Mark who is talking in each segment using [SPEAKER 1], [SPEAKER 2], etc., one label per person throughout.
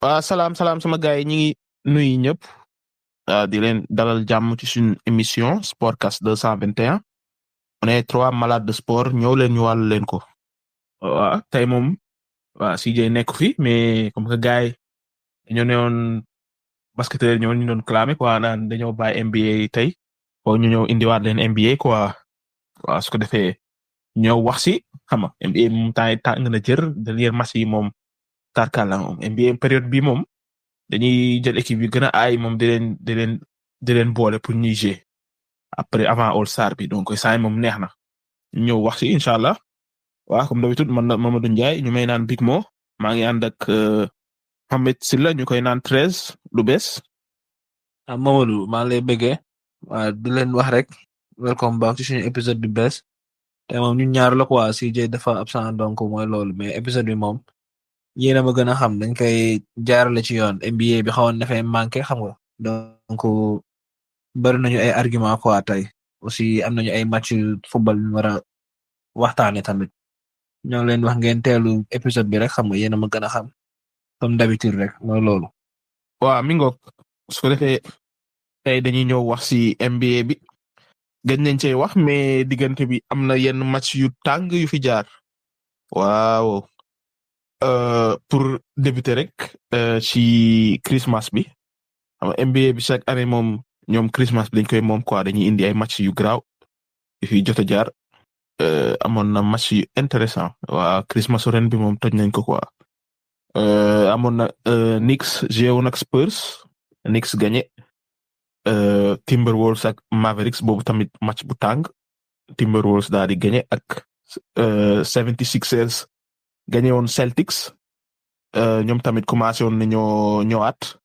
[SPEAKER 1] salaam salaam sama gars yi ñu ngi nuyu ñëpp di leen dalal jàmm ci suñu émission Sportcast 221 on est trois malades de sport ñëw leen ñu wàllu leen ko. tey moom CJ nekk fi mais comme que gars yi dañoo newoon basketteur ñoo ñu doon clamé quoi naan dañoo bàyyi NBA tey foo ñu ñëw indiwaat leen NBA quoi su ko defee ñëw wax si xam nga NBA moom temps yi tàng na jër dernier match yi moom tarkala moom NBA période bi moom. dañuy jël équipe yu gën a aay moom di leen boole pour ñuy jouer après avant All Star bi donc saa yi moom neex na ñu ñëw wax si incha allah comme d'habitude man la Mamadou Ndiaye ñu may naan Big Mo maa ngi ànd ak Mohamed Silla ñu koy naan 13 lu bees.
[SPEAKER 2] Mamadou maa ngi lay bëggee di leen wax rek welcome back ci suñu épisode bi bees te moom ñun ñaar la quoi CJ dafa absent donc mooy loolu mais épisode bi moom. yéen a ma gën a xam dañ koy jaarale ci yoon NBA bi xawoon na fay manqué xam nga donc bari nañu ay argument quoi tey aussi am nañu ay match football ñu war a waxtaane tamit ñoo ngi leen wax ngeen teelu épisode bi rek xam nga yéen a ma gën a xam comme d'habitude rek mooy loolu.
[SPEAKER 1] mi ngoog su ko defee tey dañuy ñëw wax si NBA bi gën nañ cee wax mais diggante bi am na yenn match yu tàng yu fi jaar waaw. pour débuter rek ci Christmas bi xam nga NBA bi chaque année moom ñoom Christmas bi dañ koy moom quoi dañuy indi ay match yu graaw yu fi jot a jaar amoon na match yu intéressant Christmas ren bi moom toj nañ ko quoi amoon na Knicks jeewoon ak Spurs Knicks gagné Timberwolves ak Mavericks boobu tamit match bu tàng Timberwolves daal di gagné ak 76ers gagné woon Celtics ñoom tamit commencé woon nañoo ñëwaat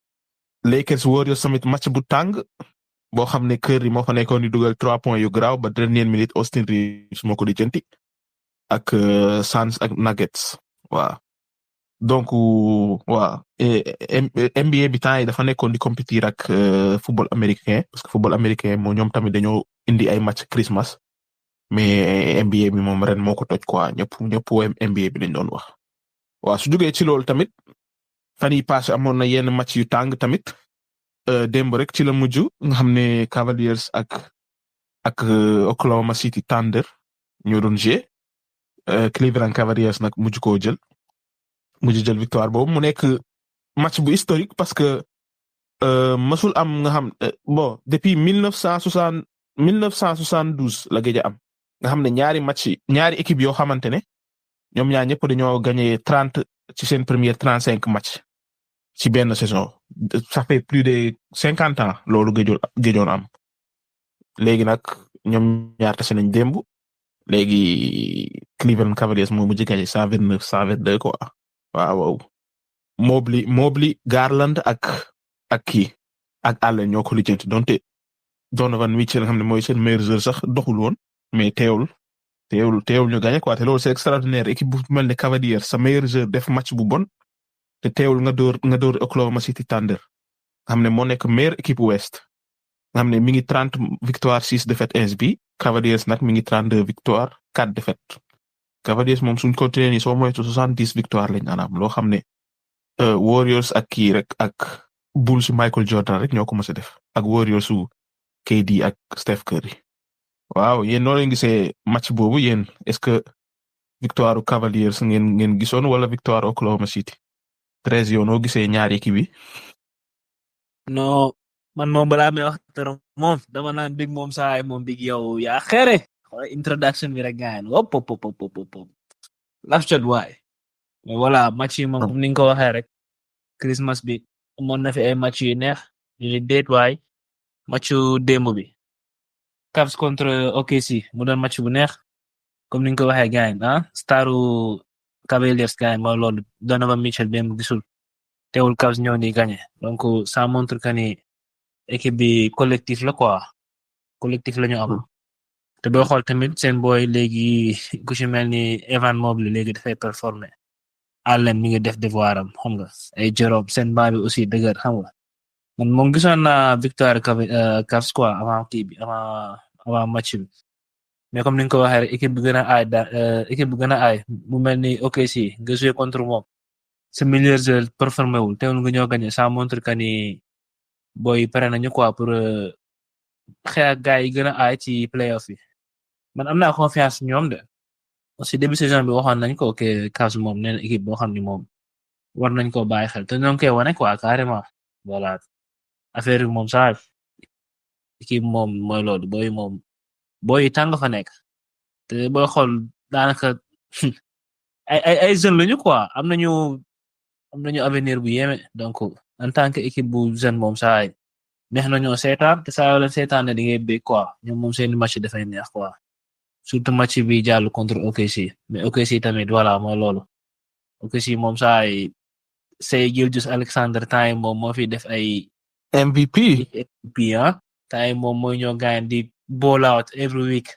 [SPEAKER 1] Lakers Warriors tamit match bu tàng boo xam ne Curry moo fa nekkoon di dugal 3 points yu garaaw ba dernière minute Austin Reeves moo ko di jënti ak Suns ak Nuggets donc NBA bi temps yi dafa nekkoon di compétir ak football américain parce que football américain moo ñoom tamit dañoo indi ay match Christmas mais NBA bi moom ren moo ko toj quoi ñëpp NBA bi lañ doon wax su jógee ci loolu tamit fan yi passé amoon na yenn match yu tàng tamit démb rek ci la mujj nga xam ne Cavaliers ak Oklahoma City Thunder ñoo doon jouer Cleveland Cavaliers nag mujj jël victoire boobu mu nekk match bu historique parce que masul am nga xam depuis 1972 la gëj a am nga xam ne ñaari équipe yoo xamante ne ñoom ñaar ñëpp dañoo gagné 30 ci seen première 35 match ci benn saison ça fait plus de 50 ans loolu gëjoon am léegi nag ñoom ñaar tase nañ démb léegi Cleveland Cavaliers moo mujj gagné 129-122 quoi waaw Mobley Garland ak Allen ñoo ko lijjanti donte Donovan Mitchell nga xam ne mooy seen meilleur joueur sax doxul woon mais teewul ñu gagné quoi te loolu c'est extraordinaire équipe bu mel ne Cavaliers sa meilleur joueur def match bu bon te teewul nga door Oklahoma City Thunder nga xam ne moo nekk meilleure équipe ouest nga xam ne mi ngi 30 victoire 6 défaite ins bi Cavaliers nag mi ngi 32 victoire 4 défaite Cavaliers moom suñ continuer nii soo moytu 70 victoire lañ anam loo xam ne Warriors ak kii rek ak Bulls Michael Jordan rek ñoo ko mës a def ak Warriors su KD ak Steph Curry yéen noo leen gisee match boobu yéen est-ce que victoire Cavaliers ngeen gisoon wala victoire Oklahoma City 13 yow noo gisee ñaari équipe yi.
[SPEAKER 2] non man moom balaa may wax dara moom dama naan Big moom saa moom Big yow yaa xeere introduction bi rek gaan wop laf jot waay mais voilà match yi moom comme ni nga ko waxee rek Christmas bi amoon na fi ay match yu neex yu déet waay matchu démb bi Cavs contre OKC mu doon match bu neex comme ni nga ko waxee gaan staru Cavaliers gaan mooy loolu Donovan Mitchell dem gisul teewul Cavs ñoo ni gagné donc ça montre que ni équipe bi collectif la quoi collectif la ñu am te boo xool tamit seen boy léegi ku ci mel ni Evan Mobley léegi dafay performer Allen mi ngi def devoir am xam nga ay Jerome seen baa bi aussi dëgër xam nga man moom gisoon naa victoire Cavs quoi avant kii bi avant match bi mais comme ni nga ko waxee rek équipe bu gën a aay mu mel ni OKC nga joué contre moom sa meilleur joueur performé wul teewul nga ñoo gagné ça montre que ni boy pare nañu quoi pour xeex ak gars yi gën a aay ci playoff yi man am naa confiance ñoom de aussi début saison bi waxoon nañ ko que Cavs moom nee na équipe boo xam ni moom war nañ ko bàyyi xel te ñoo ngi koy wane quoi carrément voilà affaire yi moom saa équipe moom mooy loolu boy tàng fa nekk te booy xool daanaka ay jeunes lañu quoi am nañu avenir bu yéeme donc en tant que équipe bu jeune moom saa neex nañoo seetaan te saa yoo leen seetaan ne di ngay bég quoi ñoom moom seeni match dafay neex quoi surtout match bi jàll contre OKC mais OKC tamit voilà mooy loolu OKC moom saa Shai Gilgeous-Alexander time moom moo fi def ay
[SPEAKER 1] MVP
[SPEAKER 2] time moom mooy ñoo gaañ di ball out every week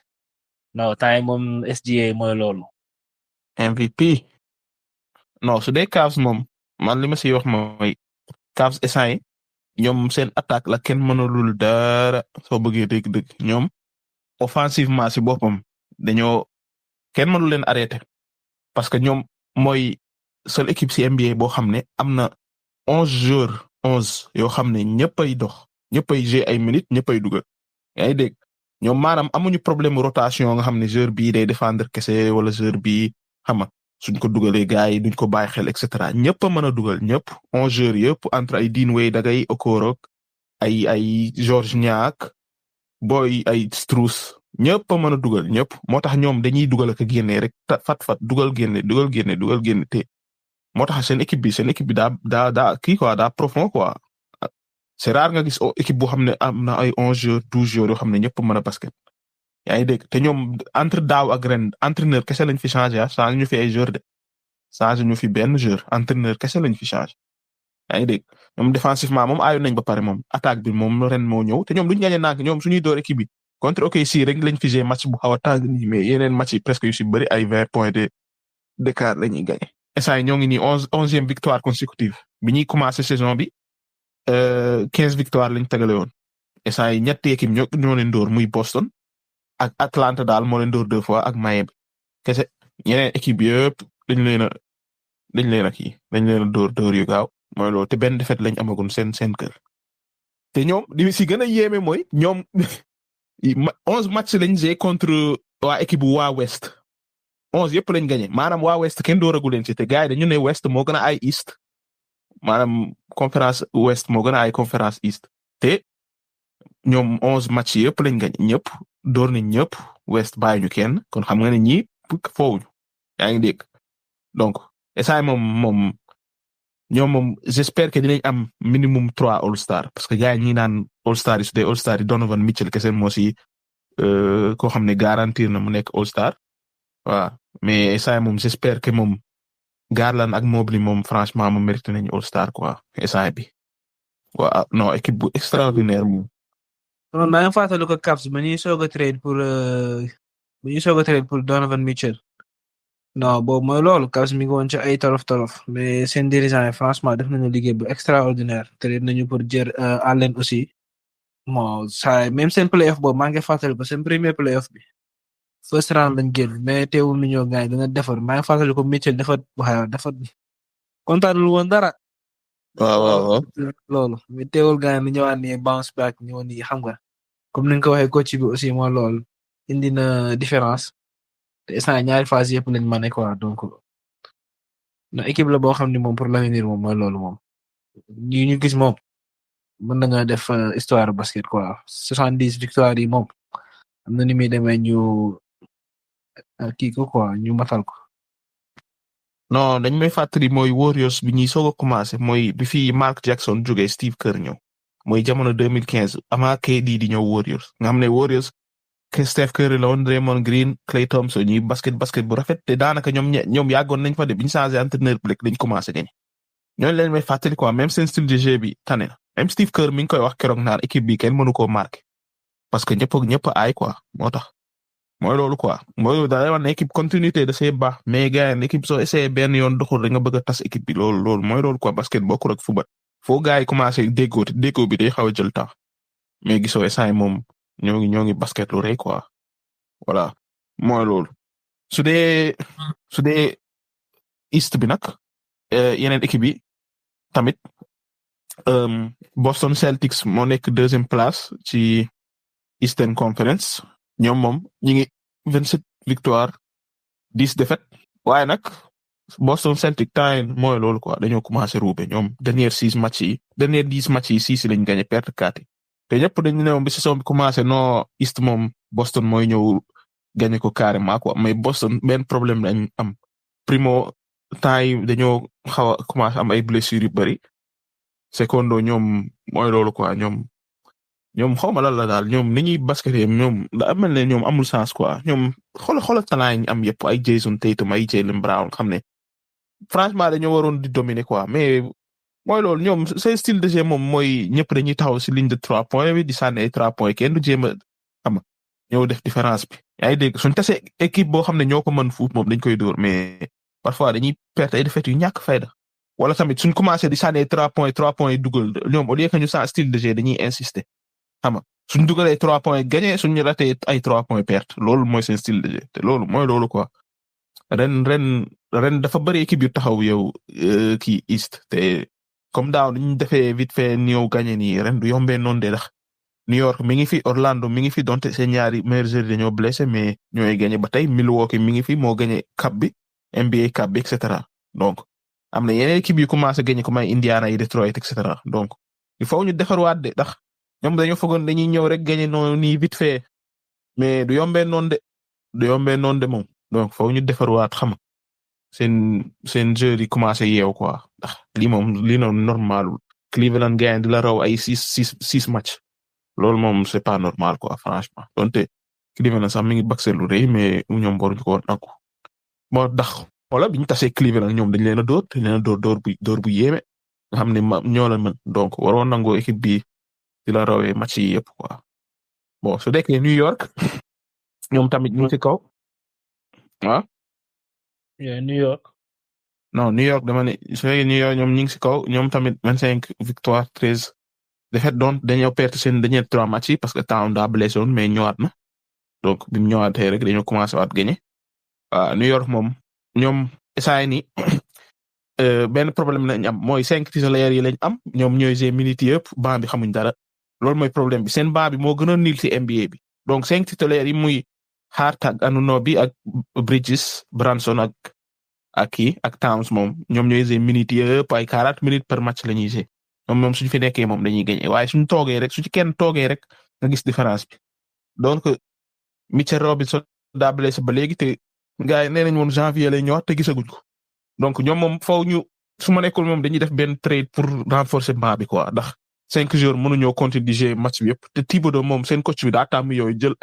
[SPEAKER 2] no time moom SGA mooy loolu
[SPEAKER 1] MVP non su dee Cavs moom man li ma siy wax mooy Cavs instant ñoom seen attaque la kenn mënulul dara soo bëggee dégg-dégg ñoom offensivement si boppam dañoo kenn mënul leen arrêter parce que ñoom mooy seule équipe si NBA boo xam ne am na 11 yoo xam ne ñëppay dox ñëppay jouer ay minutes ñëppay dugal yaa ngi dégg ñoom maanaam amuñu problème rotation nga xam ne joueur bii day défendre kese wala joueur bii xam nga suñ ko dugalee gars yi duñ ko bàyyi xel et cetera ñëpp a mën a dugal ñëpp 11 joueurs yëpp entre ay Dean Wade dagay Okoro ay George Niang boy ay Strus ñëpp a mën a dugal ñëpp moo tax ñoom dañuy dugal ak génne rek fat dugal génne te moo tax seen équipe bi daa kii quoi daa profond quoi c'est rare nga gis équipe boo xam ne am na ay 11 joueurs 12 joueurs yoo xam ne ñëpp a mën a basket yaa ngi dégg te ñoom entre daaw ak ren entraîneur kese lañ fi changé changé ñu fi ay joueurs de changé ñu fi benn joueur entraîneur kese lañ fi changé yaa ngi dégg ñoom défensivement moom aayoon nañ ba pare moom attaque bi moom ren moo ñëw te ñoom duñu gagné nànk ñoom suñuy door équipe bi contre OKC rek lañ fi joué match bu xaw a tàng nii mais yeneen match yi presque yu si bëri ay 20 points d'écart la ñuy gagné. instant yi ñoo ngi nii 11e victoire consécutive bi ñuy commencé saison bi 15 victoire lañ tegale woon instant yi ñetti équipe ñoo leen door muy Boston ak Atlanta daal moo leen door 2 fois ak Miami kese yeneen équipe yëpp dañ leen a door yu gaaw mooy loolu te benn défaite lañ amagun seen kër te ñoom li si gën a yéeme mooy ñoom 11 match lañ joué contre waa équipe bu waa West 11 yëpp lañ gagné maanaam waa West kenn dooragu leen ci te gars yi dañu ne West moo gën a ay East maanaam conférence West moo gën a ay conférence East te ñoom 11 match yëpp lañ gagné ñëpp door nañ ñëpp West bàyyi ñu kenn kon xam nga ne ñii foofu yaa ngi dégg donc essay moom ñoom moom j'espère que dinañ am minimum 3 All-Star parce que gars yi ñi naan All-Star yi su dee All-Star yi Donovan Mitchell kese moo si koo xam ne garantir na mu nekk All-Star waaw mais essay moom j'espère que moom Garland ak Mobley moom franchement moom mérité nañu All-Star quoi essay bi waaw non équipe bu extraordinaire moom.
[SPEAKER 2] non maa ngi fàttali ko Cavs ba ñuy soog a trade pour Donovan Mitchell non boobu mooy loolu Cavs mi ngi woon ci ay tolof mais seen dirigeant yi franchement def nañu liggéey bu extraordinaire trade nañu pour Jarrett Allen aussi bon saa même seen playoff boobu maa ngi fàttali ko seen premier playoff bi first round lañ génn mais teewul ni ñoo gaañ dana defar maa ngi fàttali ko Mitchell dafa kontaanul woon dara.
[SPEAKER 1] waaw
[SPEAKER 2] loolu mais teewul gaañ ni ñëwaat ni bounce back ñëw ni xam nga comme ni nga ko waxee coach bi aussi mooy loolu indi na différence te instant ñaari phase yëpp lañ mën quoi donc na équipe la boo xam ni moom pour l'avenir moom mooy loolu moom ñu gis moom mën nañoo def histoire basket quoi 70 victoires yi moom am na ni muy demee ñu kii ko quoi ñu matal ko.
[SPEAKER 1] non dañ may fàttali mooy Warriors bi ñuy soog a commencé mooy bi fi Mark Jackson jógee Steve Kerr ñëw mooy jamono 2015 avant KD di ñëw Warriors nga xam ne Warriors que Steph Curry la woon Draymond Green Klay Thompson ñuy basket bu rafet te daanaka ñoom yàggoon nañ fa de bi ñu changé entraîneur bi rek dañ commencé gagné ñooñu leen may fàttali quoi même seen style de jeu bi tane na même Steve Kerr mi ngi koy wax keroog naan équipe bi kenn mënu koo marqué parce que ñëpp aay quoi moo tax mooy loolu quoi mooy da lay wax ne équipe continuité da see baax mais gars yi équipe soo essayé benn yoon doxul rek nga bëgg a tas équipe bi loolu mooy loolu quoi basket bokkul ak football foo gars yi commencé déggoo bi day xaw a jël temps mais gisoo essayé moom ñoo ngi basket lu rëy quoi voilà mooy loolu su dee East bi nag yeneen équipe yi tamit Boston Celtics moo nekk deuxième place ci Eastern Conference ñoom moom ñi ngi 27 victoires 10 défaites waaye nag Boston Celtics temps mooy loolu quoi dañoo commencé ruube ñoom dernier 10 matchs yi 6 lañ gagné perte 4 te ñëpp dañu ne woon bi saison bi commencé no East moom Boston mooy ñëw gagné ko carrément quoi mais Boston benn problème lañ am primo temps yi dañoo xaw a commencé am ay blessures yu bari secondo ñoom mooy loolu quoi ñoom xawma lan la daal ñoom ni ñuy basketé ñoom da mel ne ñoom amul sens quoi ñoom xoolal talent yi ñu am yëpp ay Jason Tatum ay Jaylen Brown xam ne franchement dañoo waroon di dominer quoi mais mooy loolu ñoom seen style de jeu moom mooy ñëpp dañuy taxaw si ligne de 3 points bi di sànni ay 3 points kenn du jéem a xam ñëw def différence bi. yaa ngi dégg suñ tase équipe boo xam ne ñoo ko mën fuuf moom dañ koy dóor mais parfois dañuy perte ay défaites yu ñàkk fayda wala tamit suñ commencé di sànni 3 points yi dugal ñoom au lieu que ñu sa style de jeu dañuy insister xam nga suñ dugalee 3 points gagné suñu ratee ay 3 points perte loolu mooy seen style de jeu te loolu mooy loolu quoi ren dafa bëri équipe yu taxaw yow kii East te comme daaw ni ñu defee vite fait ñëw gagné nii ren du yombee noonu de ndax New York mi ngi fi Orlando mi ngi fi donte seen ñaari meilleurs joueurs dañoo blessé mais ñooy gagné ba tey Milwaukee mi ngi fi moo gagné cup bi NBA cup bi et cetera donc am na yeneen équipe yu commencé gagné comme ay Indiana yi Detroit et cetera donc il faut ñu defarwaat de ndax ñoom dañoo fogoon dañuy ñëw rek gagné noonu nii vite fait mais du yombee noonu de moom donc foofu ñu defarwaat xam seen jeu yi commencé yeew quoi ndax lii noonu normalul Cleveland gagne di la raw ay 6 match loolu moom c'est pas normal quoi franchement donte Cleveland sax mi ngi bakse lu rëy mais ñoom waruñu ko woon nangu moo tax wala biñu tasee Cleveland ñoom dañ leen a dóor bu yéeme nga xam ne ñoo la mën donc waroon nangoo équipe bi di la rawee match yi yëpp quoi bon su dekkee New York ñoom tamit ñu ci kaw ah.
[SPEAKER 2] New York.
[SPEAKER 1] non New York dama ne su fekkee New York ñoom ñu ngi ci kaw ñoom tamit 25 victoire 13 défaite donc dañoo perte seen dernier 3 matchs yi parce que Town daa blessé woon mais ñëwaat na donc bi mu ñëwaatee rek dañoo commencé waat gagné New York moom ñoom saa ni benn problème lañ am mooy 5 titulaires yi lañ am ñoom ñooy g minutes yëpp banc bi xamuñ dara loolu mooy problème bi seen banc bi moo gën a niil ci NBA bi donc 5 titulaires yi muy Hart ak Anunoby ak Bridges Branson ak Towns moom ñoom ñooy g minutes yëpp ay 40 minutes par match la ñuy g moom suñu fi nekkee moom dañuy gagné waaye suñu toogee rek su ci kenn toogee rek nga gis différence bi donc Mitchell Robinson daa blessé ba léegi te gars yi nee nañ woon janvier lay ñëwaat te gisaguñ ko donc ñoom moom faw ñu su ma nekkul moom dañuy def benn trade pour renforcer banc bi quoi ndax 5 joueurs mënuñoo continuer di jouer match bi yëpp te Thibodeau moom seen coach bi daa tàmm yooyu jël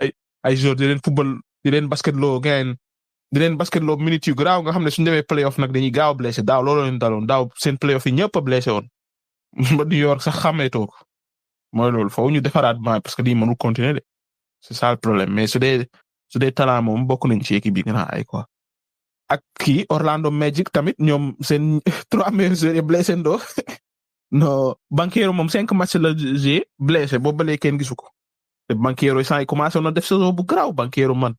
[SPEAKER 1] ay joueurs di leen football di leen basketloo minutes yu garaaw nga xam ne suñu demee playoff nag dañuy gaaw a blessé daaw looloo leen daloon daaw seen playoff yi ñëpp a blessé woon ba New York sax xàmmeetoo ko mooy loolu foofu ñu defaraat banc parce que lii mënul continuer de c'est ça le problème mais su dee talent moom bokk nañ ci équipe bi nga ay quoi. ak kii Orlando Magic tamit ñoom seen 3 meilleurs joueurs blessé ndoo non Banchero moom 5 matchs la joué blessé boobu ba léegi kenn gisu ko te Banchero yi sax commencé na def saison bu garaaw Banchero man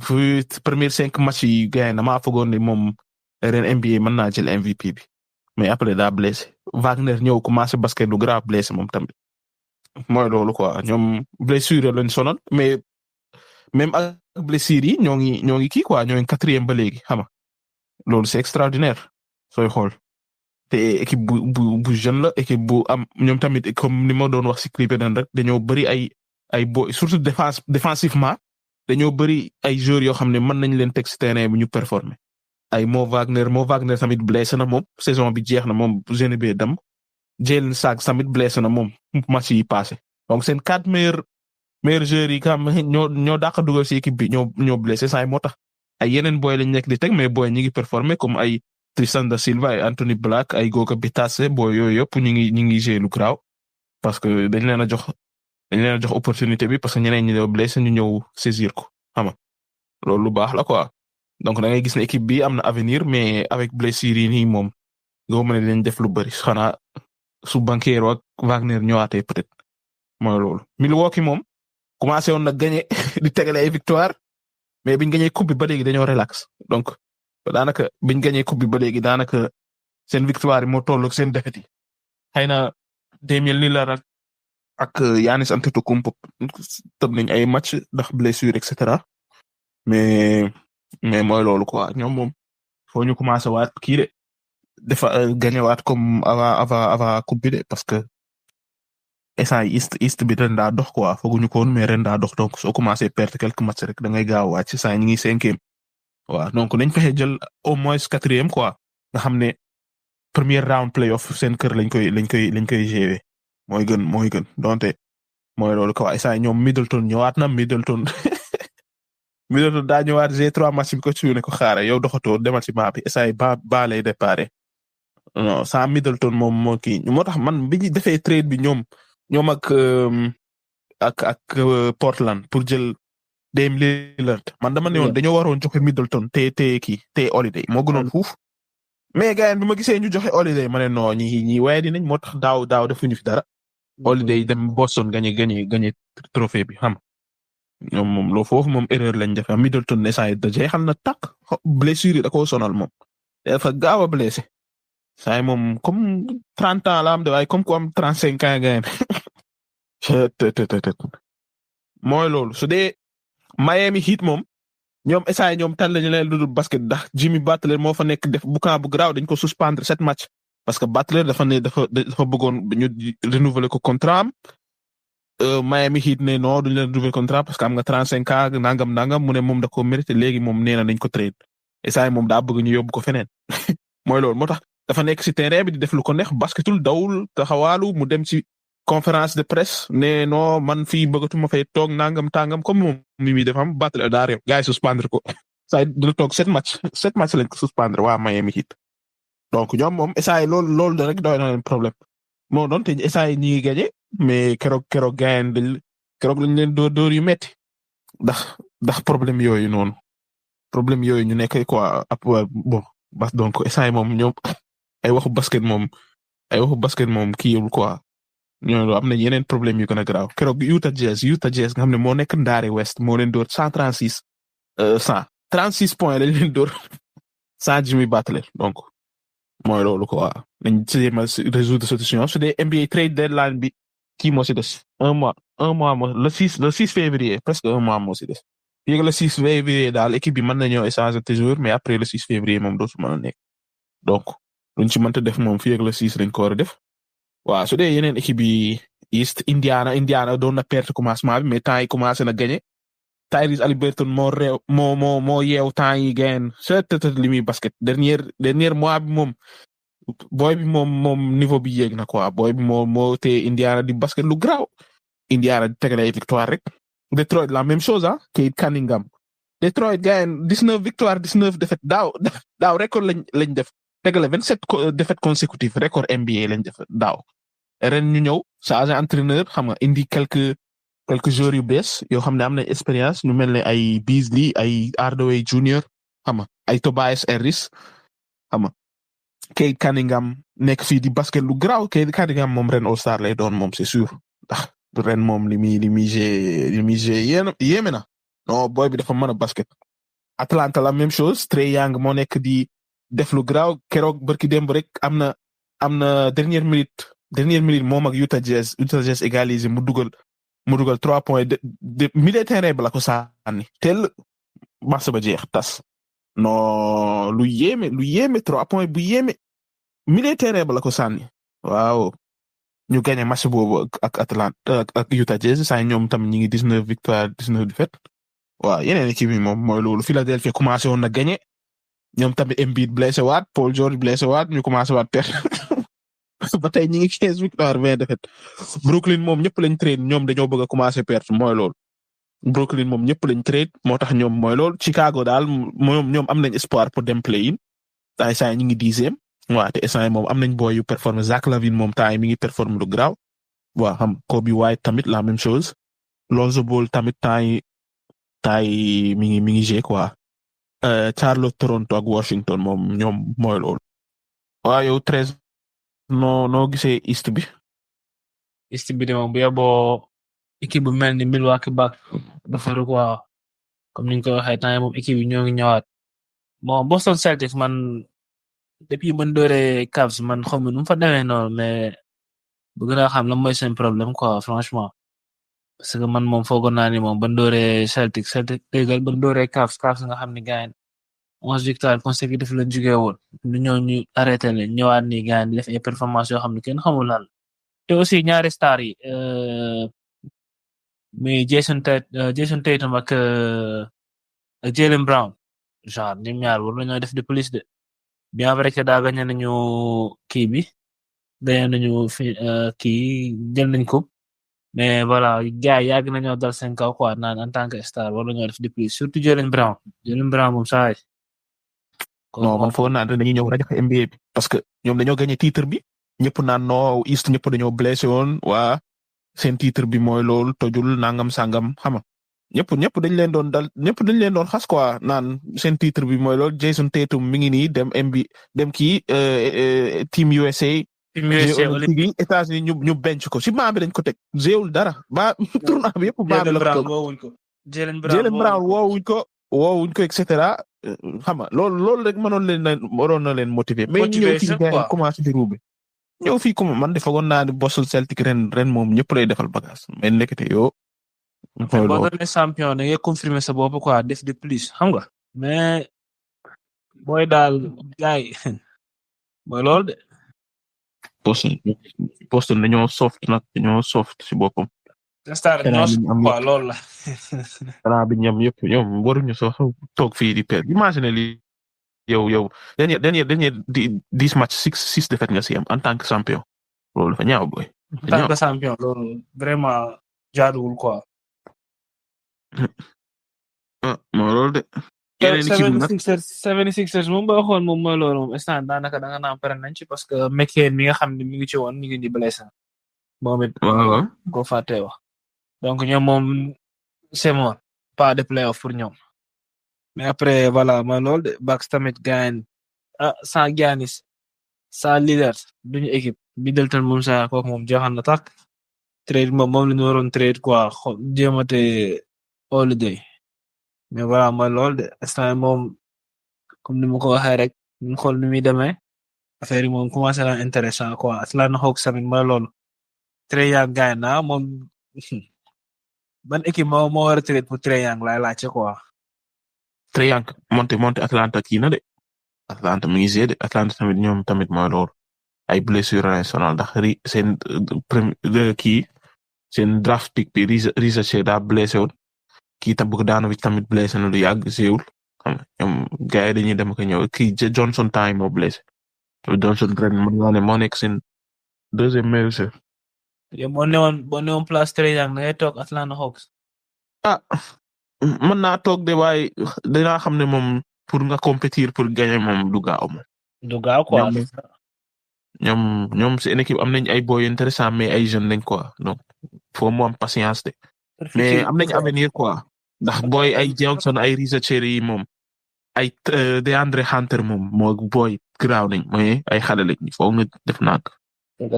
[SPEAKER 1] fu premier 5 matchs yi gagné na maa foogoon ne moom ren NBA mën naa jël MVP bi mais après daa blessé Wagner ñëw commencé basket lu grave blessé moom tamit mooy loolu quoi ñoom blessure lañ sonal mais même ak blessure yi ñoo ngi kii quoi ñoo ngi 4e ba léegi xam nga loolu c'est extraordinaire sooy xool te équipe bu jeune la équipe bu am ñoom tamit comme ni ma doon wax ci Cleveland rek dañoo bëri ay boy surtout défensivement dañoo bëri ay joueurs yoo xam ne mën nañ leen teg ci terrain bi ñu performer ay Mo Wagner tamit blessé na moom saison bi jeex na moom genou bi dem Jalen Suggs tamit blessé na moom match yi passé donc seen 4 meilleurs joueurs yi kam ñoo dàq dugal ci équipe bi ñoo blessé saa moo tax ay yeneen boy lañ nekk di teg mais boy ñi ngi performer comme ay Tristan da Silva ay Anthony Black ay Goga Bitadze boy yooyu yëpp ñi ngi jouer lu graaw parce que dañ leen a jox opportunité bi parce que ñeneen ñi dañoo blessé ñu ñëw saisir ko xam nga loolu lu baax la quoi donc da ngay gis ne équipe bi am na avenir mais avec blessure yi nii moom nga mën a leen def lu bari xanaa su Banchero ak Wagner ñëwaatee peut-être mooy loolu. Milwaukee moom commencé woon na gagné di tegale ay victoire mais biñ gagné coupe bi ba léegi dañoo relax donc daanaka biñ gagné coupe bi ba léegi daanaka seen victoire yi moo toll ak seen défaite yi xëy na Damian Lillard ak Giannis Antetokounmpo tëb nañ ay match ndax blessure et cetera mais mooy loolu quoi ñoom moom foo ñu commencé waat kii de dafa gagné waat comme avant coupe bi de parce que instant East bi ren daa dox quoi fooguñu ko woon mais ren daa dox donc soo commencé perdre quelques matchs rek da ngay gaaw wàcc saa ñu ngi 5e waaw donc nañ fexe jël au moins 4e quoi nga xam ne premier round playoff seen kër lañ koy gérer mooy gën donte mooy loolu quoi instant ñoom Middleton ñëwaat na Middleton daa ñëwaat G3 match bi ko ci ne ko xaare yow doxatoo demal ci maa bi instant ba lay déparé non sans Middleton moom moo kii moo tax man bi ñu defee trade bi ñoom ak Portland pour jël Dame Lillard man dama ne woon dañoo waroon joxe Middleton te Holiday moo gënoon fuuf mais gars yi bi ma gisee ñu joxe Holiday ma ne non ñi waaye dinañ moo tax daaw defuñu fi dara Holiday dem Boston gagné trophée bi xam ñoom moom loo foofu moom erreur lañ def Middleton ne saa yi da jeexal na takk blessure yi da koo sonal moom dafa gaaw a blessé saa yi moom comme 30 ans la am de waaye comme ku am 35 ans gars mooy loolu su dee Miami Heat moom ñoom essay ñoom tal lañu leen dudul basket ndax Jimmy Butler moo fa nekk def boucan bu garaaw dañ ko suspendre 7 match parce que Butler dafa bëggoon ñu renouveler ko contrat am Miami Heat ne non duñ leen renouveler contrat parce que am nga 35 ans nangam mu ne moom da ko mérité léegi moom nee na nañ ko trade essay moom daa bëgg ñu yóbbu ko feneen mooy loolu moo tax dafa nekk ci terrain bi di def lu ko neex basketul dawul taxawaalu mu dem ci conférence de presse ne non man fii bëggatuma fay toog nangam tàngam comme moom mi def am Butler daa réew gars yi suspendre ko saa dina toog 7 match lañ ko suspendre waa Miami Heat donc ñoom moom essay loolu rek doy na leen problème moo doon te essay ñi ngi gagné mais keroog gayen lañ leen dóor yu metti ndax problème yooyu noonu problème yooyu ñu nekk quoi bon donc essay moom ñoom ay waxu basket moom kii yul quoi ñoo am nañ yeneen problème yu gën a garaaw keroog Utah Jazz nga xam ne moo nekk ndaare West moo leen dóor 136 points lañ leen dóor sans Jimmy Butler donc mooy loolu quoi nañ ci résoudre situation su dee NBA trade deadline bi kii moo si des un mois moo le 6 février presque un mois moo si des fii le 6 février daal équipe bi mën nañoo échanger toujours mais après le 6 février moom dootu mën a nekk donc luñ ci mënta def moom fii le 6 lañ ko war a def waaw su dee yeneen équipe yi East Indiana doon na perte commencement bi mais temps yi commencé na gagné Tyrese Haliburton moo yeew temps yi gain surtout li muy basket dernier mois bi moom boy bi moom niveau bi yéeg na quoi boy bi moo te Indiana di basket lu graw Indiana di tegale ay victoire rek Detroit la même chose Cade Cunningham Detroit gain 19 victoire 19 défaite daaw record lañ def tegale 27 défaites consécutives record NBA lañ def daaw ren ñu ñëw changé entraîneur xam nga indi quelques joueurs yu bees yoo xam ne am nañ expérience ñu mel ne ay Beasley ay Hardaway Junior xam nga ay Tobias Harris xam nga Cade Cunningham nekk fii di basket lu graw Cade Cunningham moom ren All-Star lay doon moom c'est sûr ndax ren moom li muy yéeme na non boy bi dafa mën a basket Atlanta la même chose Trae Young moo nekk di def lu graw keroog barki démb rek am na dernière minute moom ak Utah Jazz égalisé mu dugal 3 points de milieu terrain ba la ko sànni tel match ba jeex tas non lu yéeme 3 points bu yéeme milieu terrain ba la ko sànni waaw ñu gagné match boobu ak Atlanta ak Utah Jazz saa ñoom tam ñi ngi 19 victoire 19 défaite waaw yeneen équipe yi moom mooy loolu Philadelphie commencé woon na gagné ñoom tamit Embiid blessé waat Paul George blessé waat ñu commencé waat perdre ba tey ñi ngi 15 victoire 20 défaite Brooklyn moom ñëpp lañ trade ñoom dañoo bëgg a commencé perdre mooy loolu Brooklyn moom ñëpp lañ trade moo tax ñoom mooy loolu Chicago daal ñoom am nañ espoir pour dem play-in saa ñi ngi 10e waaw te instant moom am nañ boy yu performer Zach LaVine moom temps mi ngi performer lu graw waaw xam Kobe White tamit la même chose Lonzo Ball tamit temps yi mi ngi jouer quoi Charlotte Toronto ak Washington moom ñoom mooy loolu waaw yow 13 noo gisee East bi
[SPEAKER 2] de moom bu yeboo équipe bu mel ni Milwaukee Bucks dafa rek waaw comme niñ ko waxee temps moom équipe yi ñoo ngi ñëwaat bon Boston Celtics man depuis man doore Cavs man xaw ma nu mu fa demee noonu mais bëgg naa xam lan mooy seen problème quoi franchement parce que man moom foogoon naa ni moom ban doore Celtic déggal ban doore Cavs nga xam ne gars yi 11 victoires consécutives lañ jugee woon ñu arrêté leen ñëwaat ni gars yi def ay performances yoo xam ne kenn xamul lan te aussi ñaari star yi mais Jason Tatum ak Jaylen Brown genre ñoom ñaar war nañoo def de plus de bien vrai que daa gagné nañu kii bi gagné nañu kii jël nañ ko mais voilà gars yi yàgg nañoo dal seen kaw quoi naan en tant que star war nañoo def de plus surtout Jaylen Brown moom saa yi.
[SPEAKER 1] non man foog naa dañuy ñëw rajo NBA bi parce que ñoom dañoo gagné titre bi ñëpp naan non East ñëpp dañoo blessé woon waa seen titre bi mooy loolu tojul nangam sangam xama ñëpp dañ leen doon xas quoi naan seen titre bi mooy loolu Jason Tatum mi ngi nii dem kii team USA. Olympique États-Unis ñu bench ko si maa bi dañ ko teg jéewul dara ba tournoi bi yëpp maa bi la ko Jaylen Brown woowuñ ko et cetera xam nga loolu rek waroon na leen motiver mais ñu ñëw fii gars yi commencé di ruube ñëw fii comme man de foogoon naa ne Boston Celtic ren moom ñëpp lay defal bagage mais nekkate yoo.
[SPEAKER 2] boo doonee champion da ngay confirmer sa bopp quoi def de plus xam nga mais mooy daal gars yi mooy loolu de.
[SPEAKER 1] Boston dañoo soft si boppam.
[SPEAKER 2] waaw loolu la.
[SPEAKER 1] xanaa bi ñoom waruñu sax toog fii di perdre imagine li yow dernier 10 match 6 défaites nga si am en tant que champion loolu dafa ñaaw boy.
[SPEAKER 2] en tant que champion loolu vraiment jaaduwul quoi.
[SPEAKER 1] moo loolu de.
[SPEAKER 2] 76ers moom boo xool moom mooy loolu moom instant daanaka da nga naan pare nañ ci parce que McCain mi nga xam ne mi ngi ci woon mi ngi di blessé moom it.
[SPEAKER 1] waaw
[SPEAKER 2] ko fàtte wax donc ñoom moom c'est mort pas de playoff pour ñoom mais après voilà mooy loolu de Bucks tamit gaañ sans Giannis sans Lillard duñu équipe Middleton moom saa kooku moom jeexal na tàkk trade moom la ñu waroon trade quoi jéemate Holiday mais voilà mooy loolu de instant moom comme ni ma ko waxee rek ñu xool ni muy demee affaire yi moom commencé na intéressant quoi Atlanta Hawks tamit mooy loolu Trae Young gaañ na moom ban équipe moo war a trade pour Trae Young laay laajte quoi.
[SPEAKER 1] Trae Young monte Atlanta kii na de Atlanta mi ngi see de Atlanta tamit ñoom tamit mooy loolu ay blessure national ndax seen kii seen draft pick bi Risa daa blessé woon kii tam Bogdanovic tamit blessé na lu yàgg séewul xam nga ñoom gars yi dañuy dem ak ñëw kii Johnson time moo blessé Johnson ren mën naa ne moo nekk seen deuxième meilleur joueur.
[SPEAKER 2] yow boo newoon place Trae Young da ngay toog Atlanta Hawks.
[SPEAKER 1] mën naa toog de waaye dinaa xam ne moom pour nga compétir pour gagner moom du gaaw moom.
[SPEAKER 2] du gaaw quoi.
[SPEAKER 1] ñoom seen équipe am nañ ay boy intéressant mais ay jeunes lañ quoi donc faut mu am patience de. mais am nañ avenir quoi ndax boy ay Johnson ay Risa Cherry moom ay DeAndre Hunter moom moo boy graaw nañ mooy ay xale lañ foo nga def naag.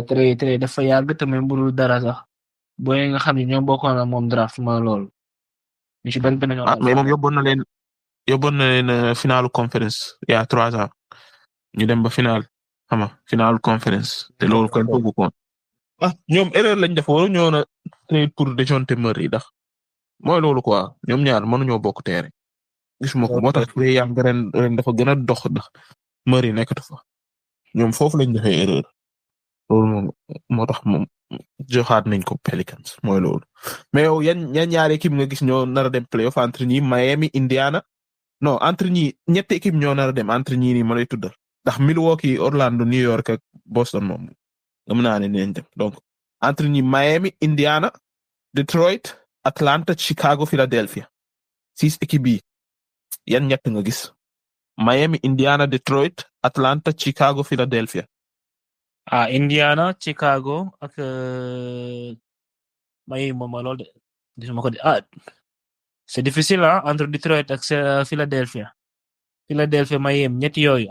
[SPEAKER 2] Trae dafa yàgg tamit budul dara sax boy nga xam ne ñoom bokkoon na moom draft ma loolu. ñu ci benn
[SPEAKER 1] mais moom yóbboon na leen finalu conférence il y a 3 ans ñu dem ba finalu conférence te loolu kon bëggu ko ñoom erreur lañ def waru ñoo na trade pour Dejounte Murray ndax mooy loolu quoi ñoom ñaar mënuñoo bokk teere gisuma ko moo tax Trae Young ren dafa gën a dox ndax Murray nekkatu fa ñoom foofu lañ defee erreur loolu moom moo tax moom joxaat nañ ko Pelicans mooy loolu mais yow yan ñaari équipe nga gis ñoo nar a dem playoff entre ñi Miami Indiana non entre ñi ñetti équipe ñoo nar a dem entre ñi nii ma lay tuddal ndax Milwaukee Orlando New York ak Boston moom gëm naa ne dinañ dem donc entre ñi Miami Indiana Detroit Atlanta Chicago Philadelphia 6 équipes yi yan ñett nga gis Miami Indiana Detroit Atlanta Chicago Philadelphia.
[SPEAKER 2] Indiana Chicago ak Miami moom loolu de gisuma ko de c'est difficile entre Detroit ak Philadelphia Miami ñetti yooyu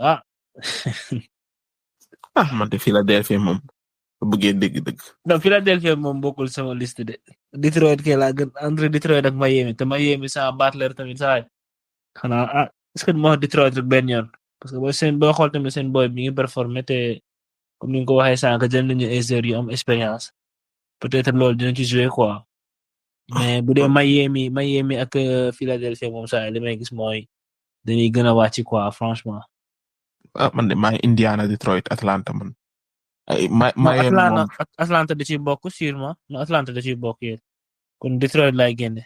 [SPEAKER 1] man de Philadelphia moom bëggee dëgg.
[SPEAKER 2] non Philadelphia moom bokkul sama liste de Detroit kay laa gën entre Detroit ak Miami te Miami sa Butler tamit saa xanaa est-ce que moo Detroit rek benn yoon parce que boo xool tamit seen boy mi ngi performer te comme ni nga ko waxee sànq jël nañu ay joueurs yu am expérience peut-être loolu dina ci jouer quoi mais bu dee Miami ak Philadelphia moom saa li may gis mooy dañuy gën a wàcc quoi franchement.
[SPEAKER 1] man de maa ngi Indiana Detroit Atlanta man.
[SPEAKER 2] non
[SPEAKER 1] Miami moom
[SPEAKER 2] Atlanta da ciy bokk sûrement non Atlanta da ciy bokk yéen kon Detroit lay génne.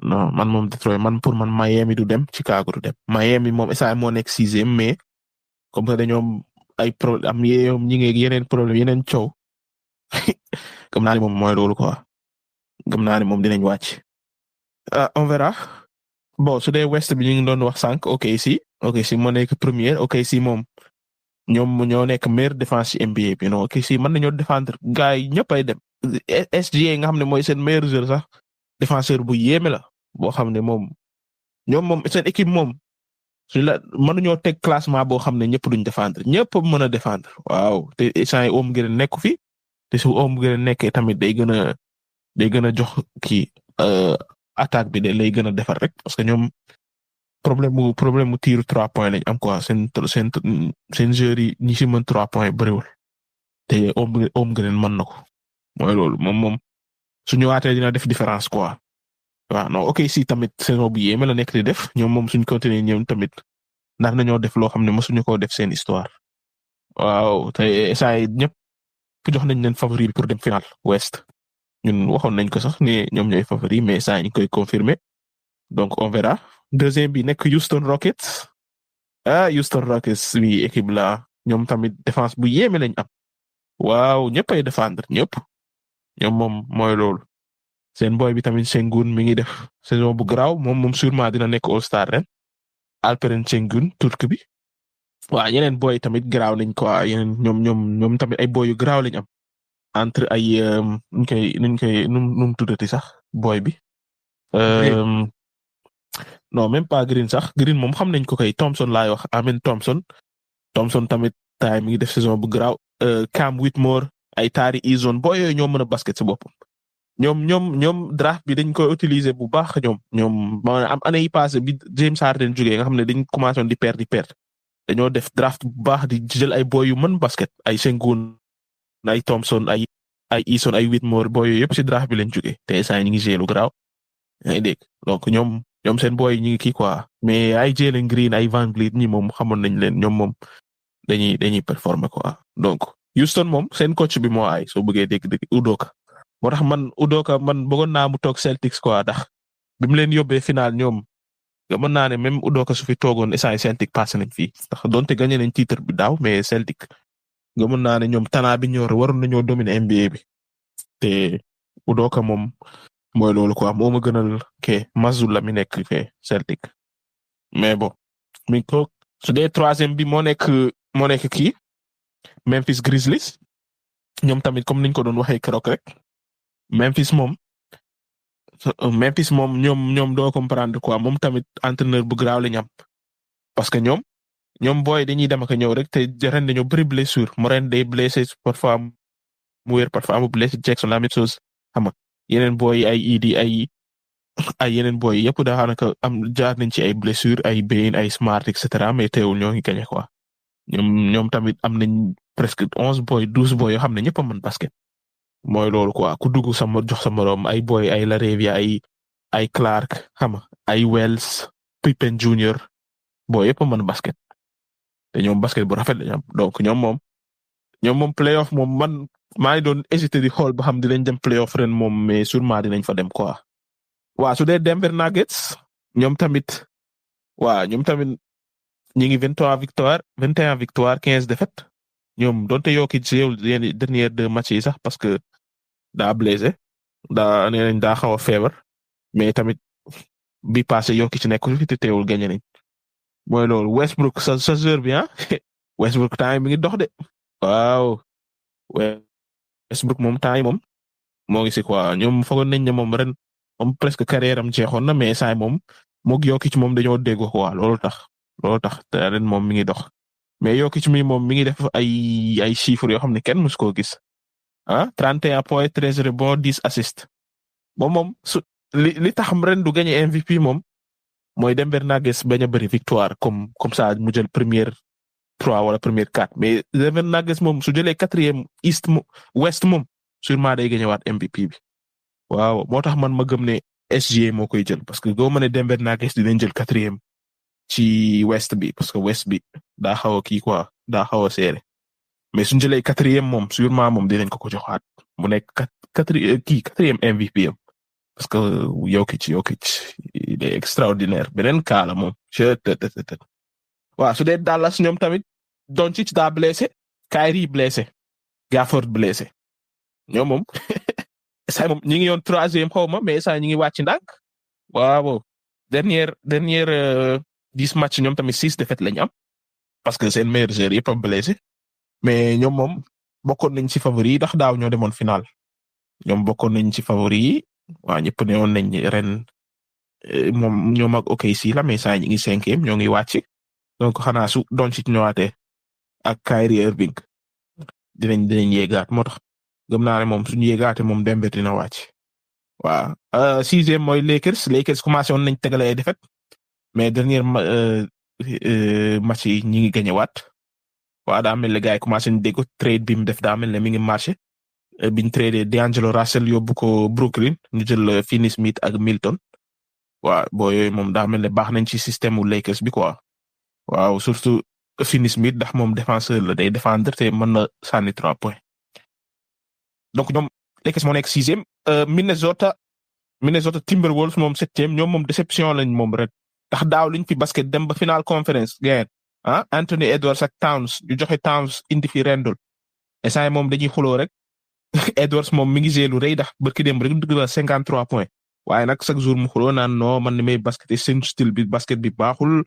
[SPEAKER 1] non man moom Detroit man pour man Miami du dem Chicago du dem Miami moom instant moo nekk 6e mais comme que dañoo ay problème am ñi ngi yeneen problème yeneen coow gëm naa ne moom mooy loolu quoi gëm naa ne moom dinañ wàcc. On verra bon su dee West bi ñu ngi doon wax sànq OKC moo nekk première OKC moom ñoom ñoo nekk meilleure défense ci NBA bi non OKC mën nañoo défendre gars yi ñëpp ay dem SGA nga xam ne mooy seen meilleur joueur sax défenseur bu yéeme la boo xam ne ñoom seen équipe moom su la mënuñoo teg classement boo xam ne ñëpp duñ défendre ñëpp mën a défendre waaw te instant yi Oum Gren nekku fi te su Oum Gren nekkee tamit day gën a jox kii attaque bi de lay gën a defar rek parce que ñoom problème mu tir 3 points lañ am quoi seen joueurs yi ñi si mën 3 points bëriwul te Oum Gren mën na ko mooy loolu moom su ñëwaatee dina def différence quoi waaw non OKC tamit saison bu yéeme la nekk di def ñoom moom suñ continuer ñoom tamit ndax nañoo def loo xam ne mosuñu koo def seen histoire waaw te saa yi ñëpp jox nañ leen favori pour dem final West ñun waxoon nañ ko sax ne ñoom ñooy favori mais saa yi ñu koy confirmer donc on verra deuxième bi nekk Houston Rockets Houston Rockets bi équipe la ñoom tamit défense bu yéeme lañ am waaw ñëpp ay défendre ñëpp ñoom moom mooy loolu seen boy bi tamit Sengun mi ngi def saison bu garaaw moom sûrement dina nekk All-Star ren Alperen Sengun turc bi waaw yeneen boy tamit garaaw nañ quoi yeneen ñoom tamit ay boy yu garaaw lañ am entre ay nuñ tuddati sax boy bi non même pas Green sax Green moom xam nañ ko kay Thompson laay wax Amen Thompson tamit taay mi ngi def saison bu garaaw Cam Whitmore ay Tari Eason boy yooyu ñoo mën a basket sa boppam ñoom draft bi dañ koy utiliser bu baax ñoom maanaam année yi passé bi James Harden jógee nga xam ne dañ commencé woon di perdre dañoo def draft bu baax di jël ay boy yu mën basket ay Sengun ay Thompson ay Eason ay Whitmore boy yooyu yëpp ci draft bi lañ jógee te saa ñu ngi jël lu garaaw yaa ngi dégg donc ñoom seen boy ñu ngi kii quoi mais ay Jalen Green ay Van Vliet ñi moom xamoon nañ leen ñoom moom dañuy performer quoi donc Houston moom seen coach bi moo ay soo bëggee dégg Udoka moo tax Udoka man bëggoon naa mu toog Celtics quoi ndax bi mu leen yóbbee final ñoom mën naa ne même Udoka su fi toogoon essence Celtics passé nañ fii ndax donte gagné nañ titre bi daaw mais Celtics mën naa ne ñoom talent bi ñor waroon nañoo dominer NBA bi te Udoka moom mooy loolu quoi moo ma gënal Mazzulla mi nekk Celtic mais bon mi ko su dee troisième bi moo nekk kii Memphis Grizzlies ñoom tamit comme niñ ko doon waxee keroog rek Memphis moom ñoom doo comprendre quoi moom tamit entraîneur bu graaw la ñu am parce que ñoom booy dañuy dem ak ñëw rek te ren dañoo bëri blessure mu ren day blessé parfois mu wér parfois mu blessé Jackson la même chose xam nga yeneen booy ay Idi ay yeneen booy yëpp daanaka jaar nañ ci ay blessure ay Bane ay Smart et cetera mais teewul ñoo ngi gagné quoi ñoom tamit am nañ presque 11 booy 12 booy yoo xam ne ñëpp a mën basket mooy loolu quoi ku dugg jox sa morom ay booy ay Laravia ay Clark xam nga ay Wells Pippen Junior booy yëpp a mën basket te ñoom basket bu rafet lañ am donc ñoom moom playoff moom man maa ngi doon hésité di xool ba xam dinañ dem playoff ren moom mais sûrement dinañ fa dem quoi. waa su dee Denver Nuggets ñoom tamit ñi ngi 21 victoire 15 défaites ñoom donte Jokic ci dernière 2 matchs yi sax parce que daa blessé nee nañ daa xaw a feebar mais tamit bi passé Jokic ci nekkul fi te teewul gagné nañ mooy loolu Westbrook sa joueur bi Westbrook temps mi ngi dox de waaw Westbrook moom temps yi moom moo ngi si quoi ñoom foogoon nañ ne moom ren moom presque carrière am jeexoon na mais saa moom moog Jokic moom dañoo déggoo quoi loolu tax te ren moom mi ngi dox mais Jokic mi moom mi ngi def ay chiffres yoo xam ne kenn musu koo gis 31 points 13 rebonds 10 assists moom su li tax ren du gagné MVP moom mooy Denver Nuggets bañ a bëri victoire comme ça mu jël première 3 wala première 4 mais Denver Nuggets moom su jëlee 4e West moom sûrement day gagné waat MVP bi waaw moo tax man ma gëm ne SGA moo koy jël parce que goo ma ne Denver Nuggets dinañ jël 4e ci West bi parce que West bi daa xaw a kii quoi daa xaw a serré mais suñ jëlee 4e moom sûrement moom dinañ ko joxaat mu nekk 4e MVP am parce que Jokic il est extraordinaire beneen cas la moom waaw su dee Dallas ñoom tamit Doncic daa blessé Kyrie blessé Gafford blessé ñoom moom saa moom ñi ngi yoon 3e xaw ma mais saa ñi ngi wàcc ndànk waaw dernière 10 matchs ñoom tamit 6 défaites lañ am parce que seen meilleurs joueurs yëpp a blessé mais ñoom moom bokkoon nañ ci favori yi ndax daaw ñoo demoon final ñoom bokkoon nañ ci favori yi waaw ñëpp ne woon nañ ren moom ñoom ak OKC la mais saa ñi ngi 5e ñoo ngi wàcc donc xanaa su Doncic ñëwaatee ak Kyrie Irving dinañ yéegaat moo tax gëm naa ne moom suñu yéegaatee moom Denver dina wàcc waaw 6e mooy Lakers commencé woon nañ tegale ay défaite mais dernier match yi ñi ngi gagné waat waaw daa mel ne gars yi commencé nañ dégg trade bi mu def daa mel ne mi ngi marché biñ tradé D'Angelo Russell yóbbu ko Brooklyn ñu jël Finney Smith ak Milton waaw boo yooyu moom daa mel ne baax nañ ci système wu Lakers bi quoi waaw surtout Finney Smith ndax moom défenseur la day défendre te mën na sànni 3 points donc ñoom Lakers moo nekk 6e Minnesota Timberwolves moom 7e ñoom moom déception lañ moom ren ndax daaw liñ fi basket dem ba final conference gain Anthony Edwards ak Towns ñu joxe Towns indi fi Randle essay moom dañuy xuloo rek Edwards moom mi ngi géelu rëy ndax barki dem rek dugg na 53 points waaye nag chaque jour mu xuloo naan non man ni may basket seen style bi basket bi baaxul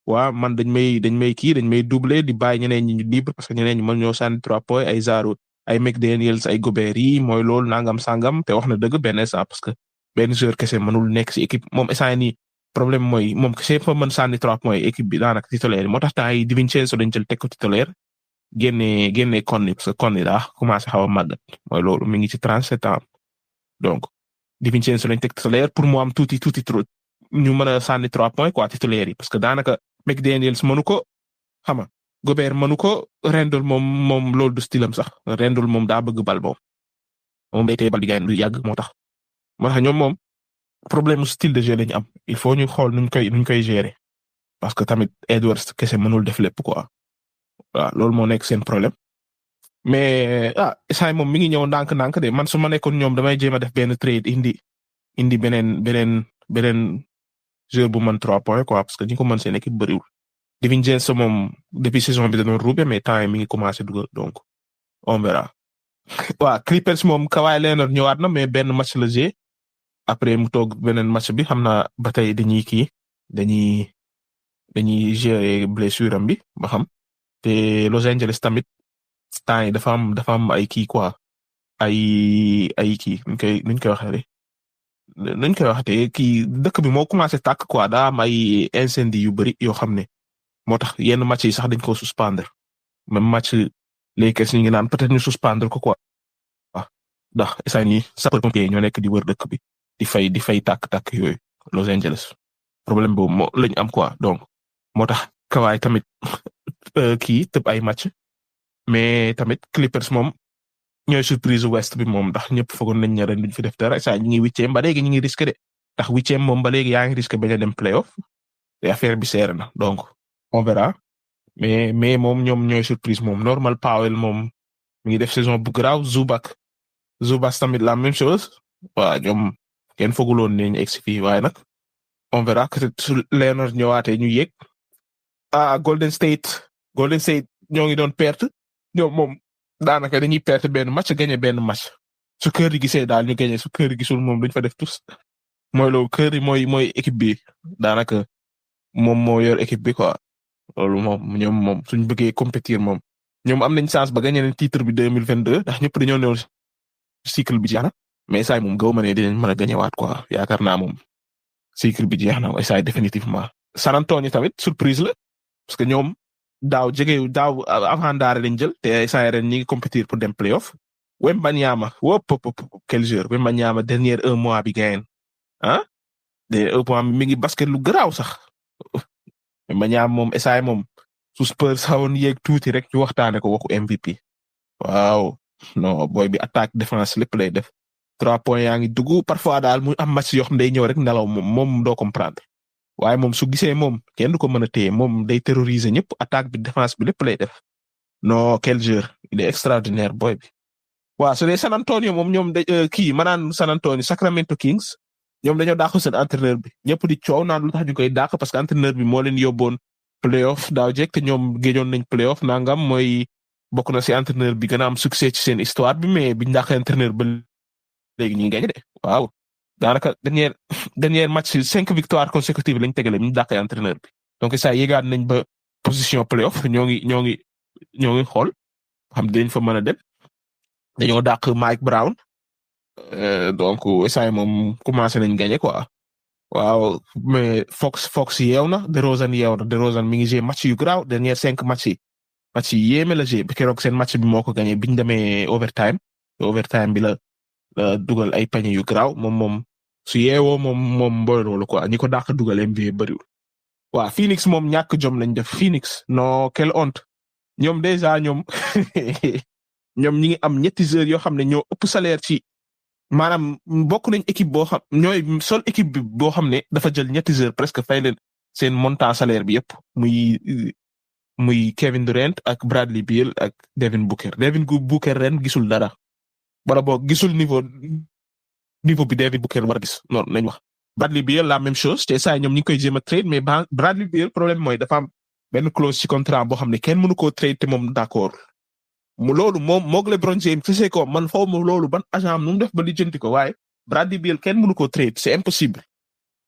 [SPEAKER 1] waaw man dañ may doubler di bàyyi ñeneen ñi ñu libre parce que ñeneen ñi mën ñoo sànni 3 points ay Zaro ay McDaniels ay Gobert yi mooy loolu nangam sangam te wax na dëgg benn instant parce que benn joueur kese mënul nekk ci équipe moom instant nii problème mooy moom kese fa mën sànni 3 points équipe bi daanaka titulaire moo tax temps yi Di Vincenzo dañ jël teg ko titulaire génne Conley parce que Conley daa commencé xaw a màggat mooy loolu mi ngi ci 37 ans donc Di Vincenzo lañ teg titulaire pour mu am tuuti trop ñu mën a sànni 3 points quoi titulaire yi parce que daanaka McDaniels mënu ko xama Gobert mënu ko Randle moom loolu du stylam sax Randle moom daa bëgg bal moom day tey bal di gaay du yàgg moo tax ñoom moom problème style de jeu lañu am il faut ñu xool nuñ koy gérer parce que tamit Edwards kese mënul def lépp quoi waaw loolu moo nekk seen problème mais saa moom mi ngi ñëw ndànk-ndànk de man su ma nekkoon ñoom damay jéem a def benn trade indi beneen joueur bu mën 3 points quoi parce que ñi ko mën seen équipe bëriwul. Di Vincenzo moom depuis saison bi da doon roube mais temps mi ngi commencé dugal donc on verra. waaw Clippers moom Kawhi Leonard ñëwaat na mais benn match la jeu après mu toog beneen match bi xam naa ba tey dañuy gérer blessure am bi ba xam te Los Angeles tamit temps yi dafa am ay kii quoi ay kii nuñ koy waxatee kii dëkk bi moo commencé tàkk quoi daa am ay incendie yu bari yoo xam ne moo tax yenn match yi sax dañ ko suspendre même match Lakers ñu ngi naan peut-être ñu suspendre ko quoi ndax instant yii sapeurs-pompiers ñoo nekk di wër dëkk bi di fay tàkk yooyu Los Angeles problème boobu moo lañ am quoi donc moo tax Kawhi tamit kii tëb ay match mais tamit Clippers moom ñooy surprise West bi moom ndax ñëpp foogoon nañ ne ren duñ fi def dara saa ñu ngi 8e ba léegi ñu ngi risqué de ndax 8e moom ba léegi yaa ngi risqué bañ a dem playoff te affaire bi seer na donc on verra mais moom ñoom ñooy surprise moom Norman Powell moom mi ngi def saison bu garaaw Zubac tamit la même chose waaw ñoom kenn fooguloon ne ñu egg si fii waaye nag on verra que su Leonard ñëwaatee ñu yéeg Golden State ñoo ngi doon perte ñoom moom daanaka dañuy perte benn match gagné benn match su kër yi gisee daal ñu gagné su kër yi gisul moom duñ fa def tous mooy loolu kër yi mooy équipe bi daanaka moom moo yor équipe bi quoi loolu ñoom moom suñ bëggee compétir moom ñoom am nañ chance ba gagné leen titre bi 2022 ndax ñëpp dañoo néew cycle bi jeex na mais saay moom gaw ma ne dinañ mën a gagné waat quoi yaakaar naa moom cycle bi jeex na waaye saay définitivement. San Antonio tamit surprise la parce que ñoom daaw avant daare lañ jël te saay ren ñi ngi compétir pour dem playoff Wembanyama quel joueur Wembanyama dernier 1 mois bi gagne mi ngi basket lu garaaw sax Wembanyama moom esaay moom su Spurs xawoon yéeg tuuti rek ñu waxtaane ko waxu MVP waaw non boy bi attaque défense lépp lay def 3 points yaa ngi dugg parfois daal mu am match yoo xam day ñëw rek nelaw moom doo comprendre waaye moom su gisee moom kenn du ko mën a téye moom day terroriser ñëpp attaque bi défense bi lépp lay def non quel joueur il est extraordinaire boy bi. waaw su dee San Antonio moom ñoom manaan San Antonio Sacramento Kings ñoom dañoo dàq seen entraîneur bi ñëpp di coow naan lu tax ñu koy dàq parce que entraîneur bi moo leen yóbboon playoff daaw jekk te ñoom géejoon nañ playoff nangam mooy bokk na si entraîneur bi gën a am succès ci seen histoire bi mais biñ dàq entraîneur ba léegi ñu ngi gagné de waaw daanaka dernier match 5 victoires consécutives lañ tegale ñu dàq entraîneur bi donc ça yéegaat nañ ba position playoff ñoo ngi xool xam dañ fa mën a dem dañoo dàq Mike Brown donc ça moom commencé nañ gagné quoi waaw mais Fox yeew na DeRozan mi ngi joué match yu garaaw dernier 5 match yi yéeme la joué keroog seen match bi moo ko gagné biñ demee overtime bi la dugal ay pañe yu garaaw moom su yeewoo moom mboy loolu quoi ñi ko dàq dugal NBA bariwul waaw Phoenix moom ñàkk jom lañ def Phoenix non quelle honte ñoom déjà ñoom ñi ngi am ñetti joueurs yoo xam ne ñoo ëpp salaire ci maanaam bokk nañ équipe boo xam ñooy seule équipe bi boo xam ne dafa jël ñetti joueurs presque fay leen seen montant salaire bi yëpp muy Kevin Durant ak Bradley Beal ak Devin Booker ren gisul dara wala boog gisul niveau bi Devin Booker war a gis noonu nañ wax Bradley Beal la même chose te saa ñoom ñi ngi koy jéem a trade mais Bradley Beal problème mooy dafa am benn clause ci contrat boo xam ne kenn mënu koo trade te moom d'accord loolu moog LeBron James c'est ko man xaw ma loolu ban agent am nu mu def ba lijjanti ko waaye Bradley Beal kenn mënu koo trade c'est impossible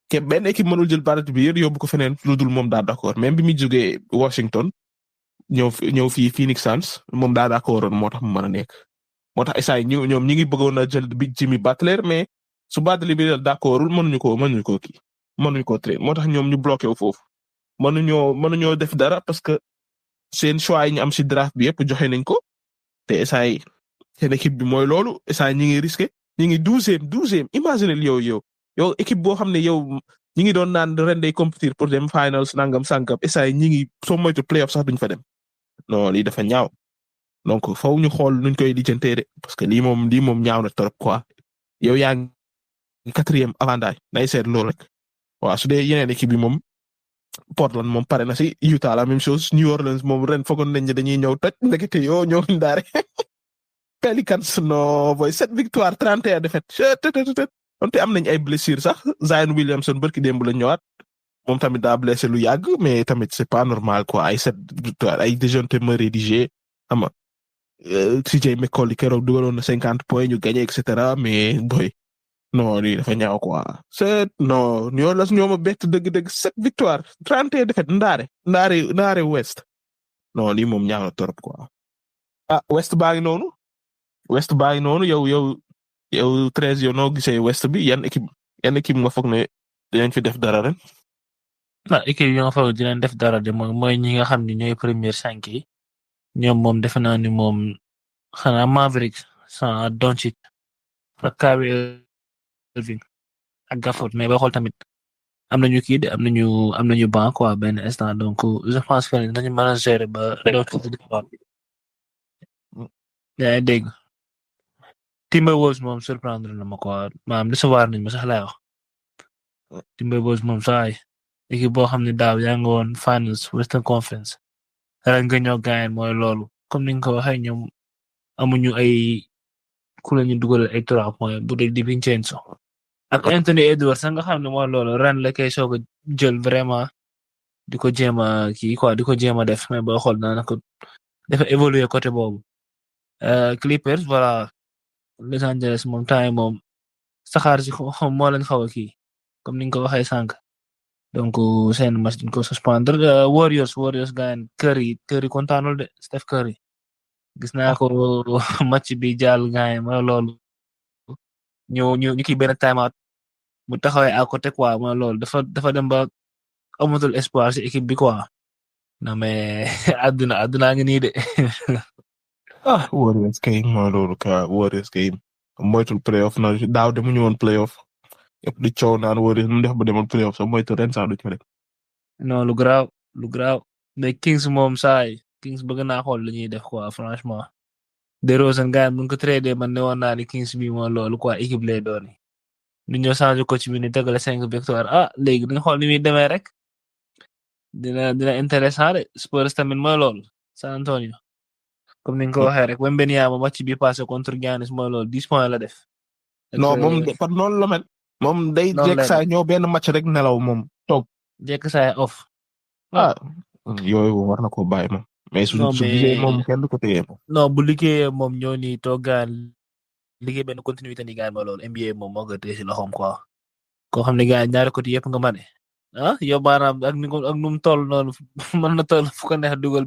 [SPEAKER 1] ke benn équipe mënul jël Bradley Beal yóbbu ko feneen lu dul moom daa d'accord même bi muy jógee Washington ñëw fii Phoenix Suns moom daa d'accord moo tax mu mën a nekk moo tax essay ñoom ñi ngi bëggoon a jël Big Jimmy Butler mais su Bradley Beal d'accordul mënuñu ko trade moo tax ñoom ñu bloqué wu foofu mënuñoo def dara parce que seen choix yi ñu am ci draft bi yëpp joxe nañ ko te essay seen équipe bi mooy loolu essay ñi ngi risqué ñi ngi 12e imagine yow équipe boo xam ne yow ñi ngi doon naan ren day compétir pour dem finals nangam sànkam essay ñi ngi soo moytu playoff sax duñ fa dem non lii dafa ñaaw donc faw ñu xool nuñ koy lijjantee de parce que lii moom ñaaw na trop quoi yow yaa ngi 4e avantage nay seet loolu rek waaw su dee yeneen équipe bi moom Portland moom pare na si Utah la même chose New Orleans moom ren foogoon nañ ne dañuy ñëw toj ndekete yoo ñëw ndaare Pelicans no boy 7 victoires 31 défaites donte am nañ ay blessures sax Zion Williamson barki démb la ñëwaat moom tamit daa blessé lu yàgg mais tamit c'est pas normal quoi ay 7 victoires ay Dejounte Murray di jouer xam nga CJ McCollum keroog dugaloon na 50 points ñu gagné et cetera mais boy non lii dafa ñaaw quoi non New Orleans ñoo ma bett dëgg-dëgg 7 victoires 31 défaites ndaare West non lii moom ñaaw na trop quoi West baa ngi noonu yow 13 yow noo gisee West bi yan équipe nga foog ne dinañ fi def dara ren.
[SPEAKER 2] équipe yi nga foog dinañ def dara de mooy ñi nga xam ne ñooy première 5 yi ñoom moom defe naa ni moom xanaa Mavericks sans Doncic ak Kyrie Irving ak Gafford mais boo xool tamit am nañu kii de am nañu banc quoi benn instant donc je pense que dañu mën a gérer ba yaa ngi dégg Timberwolves moom surprendre na ma quoi maanaam décevoir nañ ma sax laay wax Timberwolves moom saay équipe boo xam ne daaw yaa ngi woon finals Western Conference ren nga ñëw gaañ mooy loolu comme ni nga ko waxee ñoom amuñu ay ku la ñu dugal ay 3 points bu dee Di Vincenzo ak Anthony Edwards nga xam ne mooy loolu ren la koy soog a jël vraiment di ko jéem a kii quoi di ko jéem a def mais boo xool daanaka dafa évoluer côté boobu Clippers voilà Los Angeles moom temps moom saxaar si moo leen xaw a kii comme ni nga ko waxee sànq donc seen match dañ ko suspendre Warriors gaan Curry kontaanul de Steph Curry gis naa ko match bi jàll gaay mooy loolu ñu kii benn timeout mu taxawee à côté quoi mooy loolu dafa dem ba amatul espoir ci équipe bi quoi non mais àdduna ngi nii de
[SPEAKER 1] Warriors kay mooy loolu ka Warriors kay moytul playoff na daaw demuñu woon playoff yëpp di coow naan wóori nu def ba demoon playoff sax mooy ren sax du ci def.
[SPEAKER 2] non lu garaaw mais Kings moom Kings bëgg naa xool lu ñuy def quoi franchement. DeRozan gars mun ko trader man ne woon naa ni Kings bi moo loolu quoi équipe lay doon ñu ñëw changer coach bi ni tegale 5 victoire léegi dañ xool ni muy demee rek dina intéressant de Spurs tamit mooy loolu San Antonio comme ni nga ko waxee rek Wembanyama match bi passé contre Giannis mooy loolu 10 points la def.
[SPEAKER 1] non moom par noonu la mel. moom day jekk saa ñëw benn match rek nelaw moom toog.
[SPEAKER 2] jekk saa off.
[SPEAKER 1] yooyu war na ko bàyyi moom. mais su gisee moom kenn du ko téye moom.
[SPEAKER 2] non bu liggéeyee moom ñoo ni toogaan liggéey benn continuité ni gaan ma loolu NBA moom moo ko téye si loxoom quoi. koo xam ne gars ñaari côté yëpp nga mane. yow maanaam ak nu mu toll noonu mën na toll fu ko neex dugal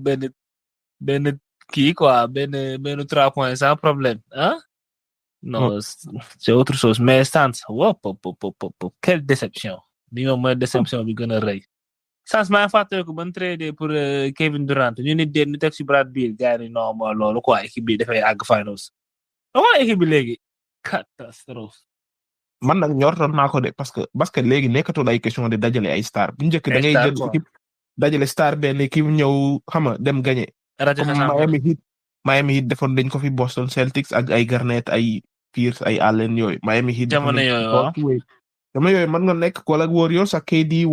[SPEAKER 2] benn kii quoi benn 3 points sans problème non c'est autre chose mais Sans quelle déception bi moom mooy déception bi gën a rëy. Sans maa fàttaliku ban trade pour Kevin Durant ñu ni déet ñu teg si Brad Beal gars yi non mooy loolu quoi équipe bi dafay àgg finals. wala équipe bi léegi catastrophe.
[SPEAKER 1] man nag ñortoon naa ko de parce que léegi nekkatul ay question de dajale ay star bu njëkk da ngay jël équipe dajale star benn équipe ñëw xama dem gagné. Miami Heat defoon dañ ko fi Boston Celtics ak ay Garnett ay Pierce ay Allen yooyu Miami Heat.
[SPEAKER 2] jamono yooyu
[SPEAKER 1] mën nga nekk wala Warriors ak KD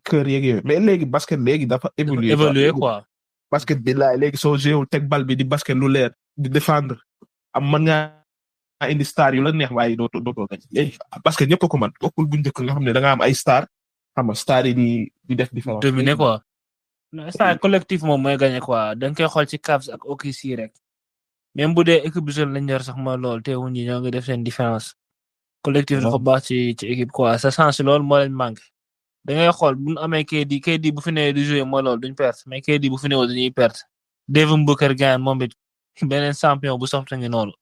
[SPEAKER 1] kër yeeg yooyu mais léegi basket léegi dafa évoluer
[SPEAKER 2] quoi.
[SPEAKER 1] basket bi laay léegi soo jéewul teg bal bi di basket lu leer di défendre am mën nga indi star yu la neex waaye dootoo gañ léegi parce que ñëpp ko mën bokkul bu njëkk nga xam ne da nga am ay star xam nga star yi di def différence.
[SPEAKER 2] dominer quoi. non star collectif moom mooy gagné quoi da nga koy xool ci Cavs ak OKC rek même bu dee équipe bi lañ yor sax ma lool teewul ñi ñoo ngi def seen différence. collectif dafa baax ci équipe quoi sa sens loolu moo leen manqué. da ngay xool bu ñu amee KD bu fi nee di jouer moo loolu duñ perte mais KD bu fi nee dañuy perte. Devin Booker gaan moom it beneen champion bu soxla ngi noonu.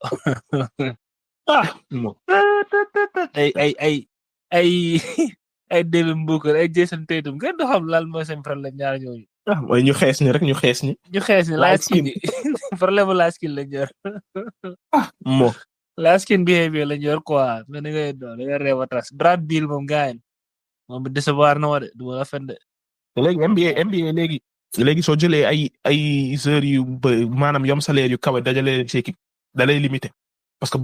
[SPEAKER 2] ay Devin Booker ay Jason Tatum ngeen do xam lan mooy seen problème ñaar ñooñu.
[SPEAKER 1] mooy ñu xees ni rek ñu xees ni.
[SPEAKER 2] last skin problème bu last skin lañ yor. last skin behavior lañ yor quoi mais da ngay réew a tas Brad Beal moom gaañ moom décevoir na wa de du ma la fen de.
[SPEAKER 1] léegi NBA léegi soo jëlee ay heures yu maanaam yom salaire yu kawe dajale ci équipe da lay limité parce que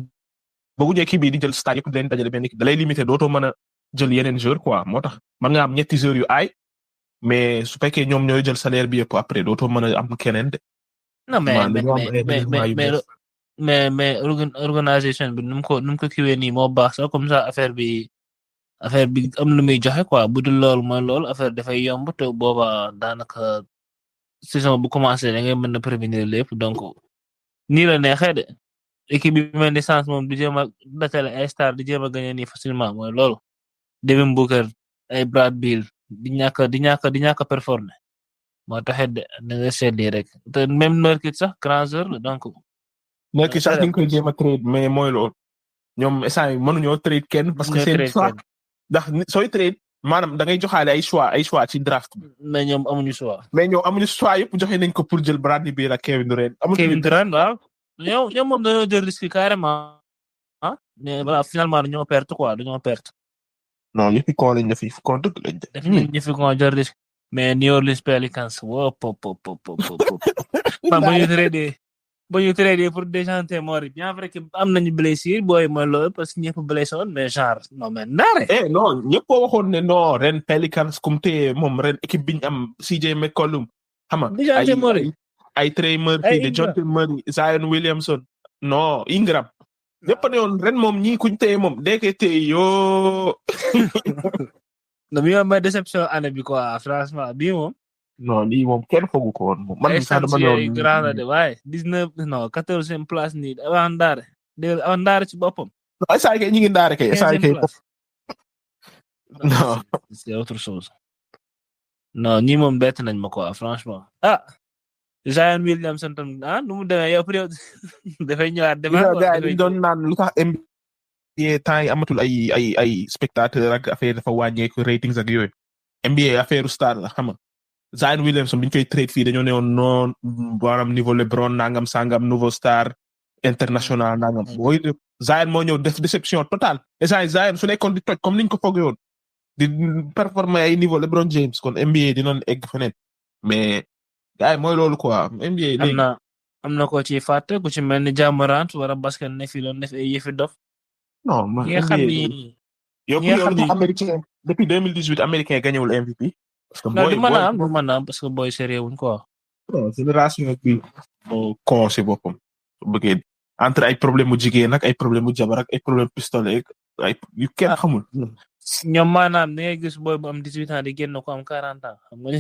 [SPEAKER 1] bëgguñu équipe bi di jël star yëpp di leen dajale benn équipe da lay limité dootoo mën a jël yeneen joueurs quoi moo tax mën nga am ñetti joueurs yu aay mais su fekkee ñoom ñooy jël salaire bi yëpp après dootoo mën a am keneen de.
[SPEAKER 2] non mais organisation bi nu mu ko kiiwee nii moo baax sax comme ça affaire bi am lu muy joxe quoi bu dul loolu mooy loolu affaire dafay yomb te booba daanaka saison bu commencé da ngay mën a prévenir lépp donc nii la neexee de équipe bi mel ni Sans moom di jéem a dajale ay star di jéem a gagné nii facilement mooy loolu Devin Booker ay Brad Beal di ñàkk a performer moo taxit de da nga seetli rek te même Nurkic sax grand joueur la donc.
[SPEAKER 1] Nurkic sax ñu ngi koy jéem a trade mais mooy loolu ñoom instant yii mënuñoo trade kenn parce que seen choix ndax sooy trade maanaam da ngay joxaale ay choix ci draft.
[SPEAKER 2] mais ñoom amuñu choix
[SPEAKER 1] yëpp joxe nañ ko pour jël Bradley Beal ak Kevin Durant.
[SPEAKER 2] Kevin Durant waaw ñoom moom dañoo jël risque carrément mais voilà finalement dañoo perte quoi dañoo perte.
[SPEAKER 1] non ñu fi con lañ def fi con dëgg lañ def.
[SPEAKER 2] ñu fi con jël risque. mais New Orleans Pelicans woo pop. man ba ñu tradé pour déchanter Mori bien vrai que am nañu blessure booy mooy loolu parce que ñëpp blessé woon mais genre non mais naare.
[SPEAKER 1] non ñëpp waxoon ne non ren Pelicans comme te moom ren équipe bi ñu am CJ McCollum xam nga
[SPEAKER 2] déchanter Mori
[SPEAKER 1] ay Trey Murphy DeJounte Murray Zion Williamson non Ingram ñëpp ne woon ren moom ñii kuñ téye moom deke téye yoo.
[SPEAKER 2] non mi ma déception année bi quoi franchement bii moom.
[SPEAKER 1] non lii moom kenn foogu ko woon moom.
[SPEAKER 2] man sax dama ñëw grand de waaye 14e place nii avant ndaare ci boppam.
[SPEAKER 1] non ay saa kay ñu ngi ndaare kay saa kay. non
[SPEAKER 2] c'est autre chose. non ñi moom bett nañ ma quoi franchement. Zion Williamson tam nu mu demee yow pour yow dafay ñëwaat.
[SPEAKER 1] dafay doon naan lu tax NBA temps yi amatul ay spectateur ak affaire dafa wàññeeku ratings ak yooyu. NBA affaire star la xam nga. Zion Williamson bi ñu koy trade fii dañoo ne woon non maanaam niveau LeBron nangam sangam nouveau star international nangam Zion moo ñëw def déception totale et Zion su nekkoon di toj comme niñ ko foogee woon di performer ay niveau LeBron James kon NBA dinañ egg feneen mais gars yi mooy loolu quoi NBA léegi.
[SPEAKER 2] am na ko ci fàtte ku ci mel ni Ja Morant wala basket ne fi doon def ay yëfi dof.
[SPEAKER 1] non man
[SPEAKER 2] ñi nga xam ni
[SPEAKER 1] yow américain depuis 2018 américain gañewul MVP. parce que
[SPEAKER 2] non du mën a am parce que booy sérieux wuñ quoi.
[SPEAKER 1] non génération bi moo commencé boppam bëggee entre ay problème mu jigéen ak ay problème mu jabar ak ay problème pistolet ay yu kenn xamul.
[SPEAKER 2] ñoom maanaam da ngay gis booy bu am 18 ans di génn ko am 40 ans xam nga.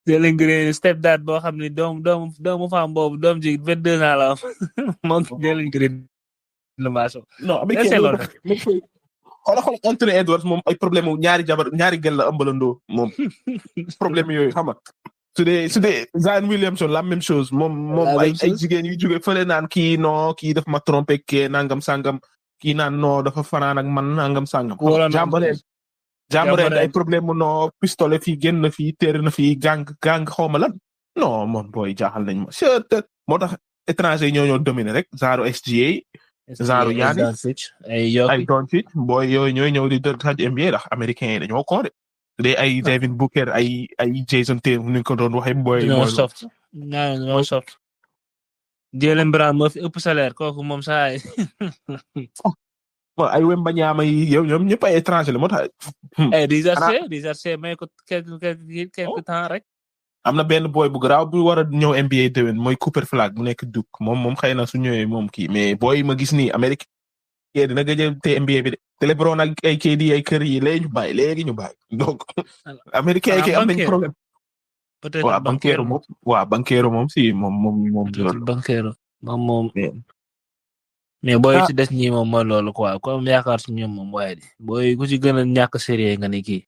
[SPEAKER 2] Jalen Green step dad boo xam ni doomu femme boobu doom ji 22 ans la am moom Jalen Green la maaso.
[SPEAKER 1] non xoolal Anthony Edwards moom ay problème mu ñaari gel la ëmbalandoo moom problème yooyu xam nga su dee Zion Williamson la même chose moom ay jigéen yu jóge fële naan kii non kii daf ma trompé kee nangam sangam kii naan non dafa fanaan ak man nangam sangam. jàmbalee ay problème mu non pistolet fii génn na fii téere na fii gang xawma lan non moom booy jaaxal nañ ma moo tax étranger ñoo dominer rek genre SGA genre Giannis ay Doncic booy yooyu ñooy ñëw di dëgg NBA ndax américains yi dañoo ko de ay Devin Booker ay Jason Tatum ni ko doon waxee booy
[SPEAKER 2] ñoo soft Jalen Brown moo fi ëpp salaire kooku moom saa
[SPEAKER 1] ay Wembanyama yi yow ñoom ñëpp ay étranger la moo tax.
[SPEAKER 2] Rizarce may ko quelque temps rek.
[SPEAKER 1] am na benn boy bu garaaw bu war a ñëw NBA déwén mooy Cooper Flag bu nekk Duke moom xëy na su ñëwee moom kii mais boy ma gis nii Amérique dina gëj a te NBA bi de te LeBron ak ay KD ay kër yi léegi ñu bàyyi donc. américain yi am nañ problème.
[SPEAKER 2] peut-être
[SPEAKER 1] banquero moom si moom.
[SPEAKER 2] banquero moom. mais booy ci des ñi moom mooy loolu quoi comme yaakaar si ñoom moom waaye booy ku ci gën a ñàkk sérieux nga ni kii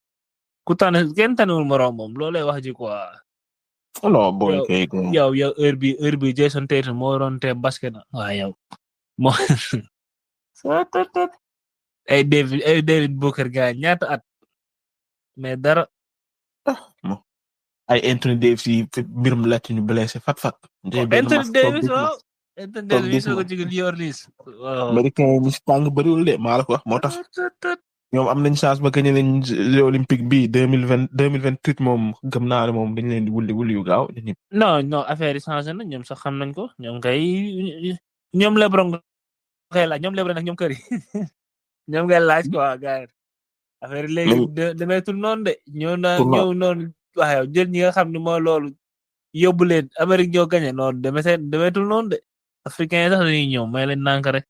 [SPEAKER 2] ku tànn kenn tànnul moroom moom loolay wax ji quoi.
[SPEAKER 1] non booy kay
[SPEAKER 2] yow heure bi Jason Tatum moo doon te basket na waaw yow moo ay David Booker gars ñaata at mais dara.
[SPEAKER 1] ay Anthony Davis yi mbirum laaj ñu blessé fat.
[SPEAKER 2] Anthony Davis waaw. Davis ko ci New Orleans.
[SPEAKER 1] américain yi ñu si tàng bëriwul de maa la ko wax moo tax ñoom am nañ chance ba gagné nañ Jeux olympiques bi 2028 moom gëm naa ne moom dañ leen di wuli yu gaaw.
[SPEAKER 2] non affaire yi changé na ñoom sax xam nañ ko ñoom kay ñoom LeBron kay laaj ñoom LeBron ak ñoom Curry ñoom ngay laaj quoi gars yi affaire yi léegi demeetul noonu de ñëw noonu waaw jël ñi nga xam ne moo loolu yóbbu leen Amérique ñoo gagné noonu demeetul noonu de. africain yi sax dañuy ñëw may leen nànk rek.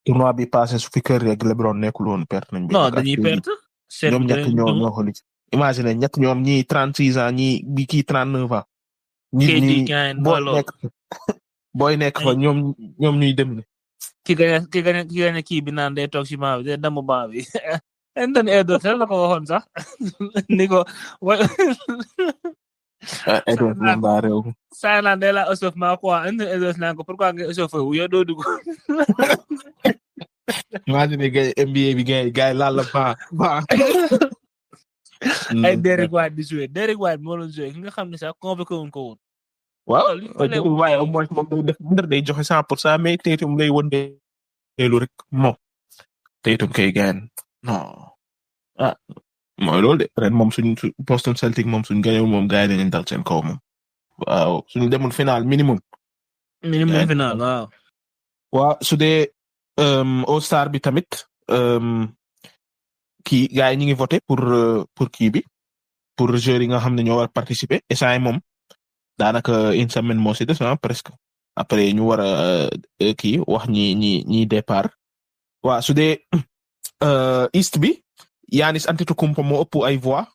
[SPEAKER 1] tournoi bi passé su fi kër rek LeBron nekkul woon perte nañ.
[SPEAKER 2] non dañuy perte.
[SPEAKER 1] ñoom ñett ñoo ko li imagine ñett ñoom ñii 36 ans ñii bi kii 39 ans. ñii booy nekk fa ñoom ñuy dem ne.
[SPEAKER 2] ki gañe kii bi naan day toog ci banc bi day damm banc bi. Anthony Edwards la ko waxoon sax ni ko
[SPEAKER 1] Edwards moom daa réew.
[SPEAKER 2] saa naan day la échauffement quoi Anthony Edwards naan ko pourquoi nga échauffé wu yow doo dugg.
[SPEAKER 1] imagine gay NBA bi gay laal la ba.
[SPEAKER 2] ay Derrick White di joué Derrick White moo doon joué ki nga xam ne sax convoqué wuñ ko woon.
[SPEAKER 1] waaw waaye au moins moom day joxe 100% mais Tatum lay won de lu rek moom Tatum kay gain non mooy loolu de ren moom suñ Boston Celtics moom suñ gañewul moom gars yi dañu dal seen kaw moom waaw suñu demul final minimum
[SPEAKER 2] final
[SPEAKER 1] waaw su dee All Star bi tamit kii gars yi ñu ngi voté pour kii bi pour joueurs yi nga xam ne ñoo war participer et moom daanaka une semaine moo ci des presque après ñu war a kii wax ñi départ waaw su dee East bi Giannis Antetokounmpo moo ëpp ay voix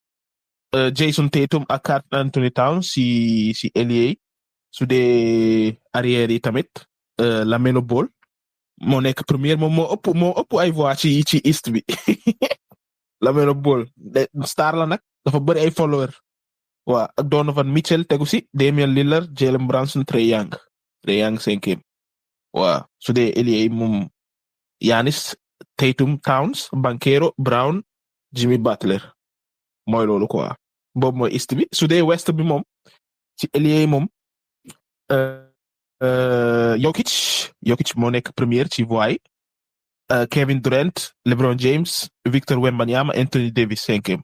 [SPEAKER 1] Jason Tatum ak Karl Anthony Towns si ailier su dee arrière yi tamit LaMelo Ball moo nekk première moom moo ëpp ay voix ci East bi LaMelo Ball star la nag dafa bëri ay follower waaw ak Donovan Mitchell tegu si Damian Lillard Jalen Brunson Trae Young cinquième waaw su dee ailier yi moom Giannis Tatum Towns Banchero Brown Jimmy Butler mooy loolu quoi boobu mooy East bi su dee West bi moom ci ailier yi moom Jokic moo nekk premier ci voix yi. Kevin Durant, LeBron James, Victor Wembanyama, Anthony Davis cinquième.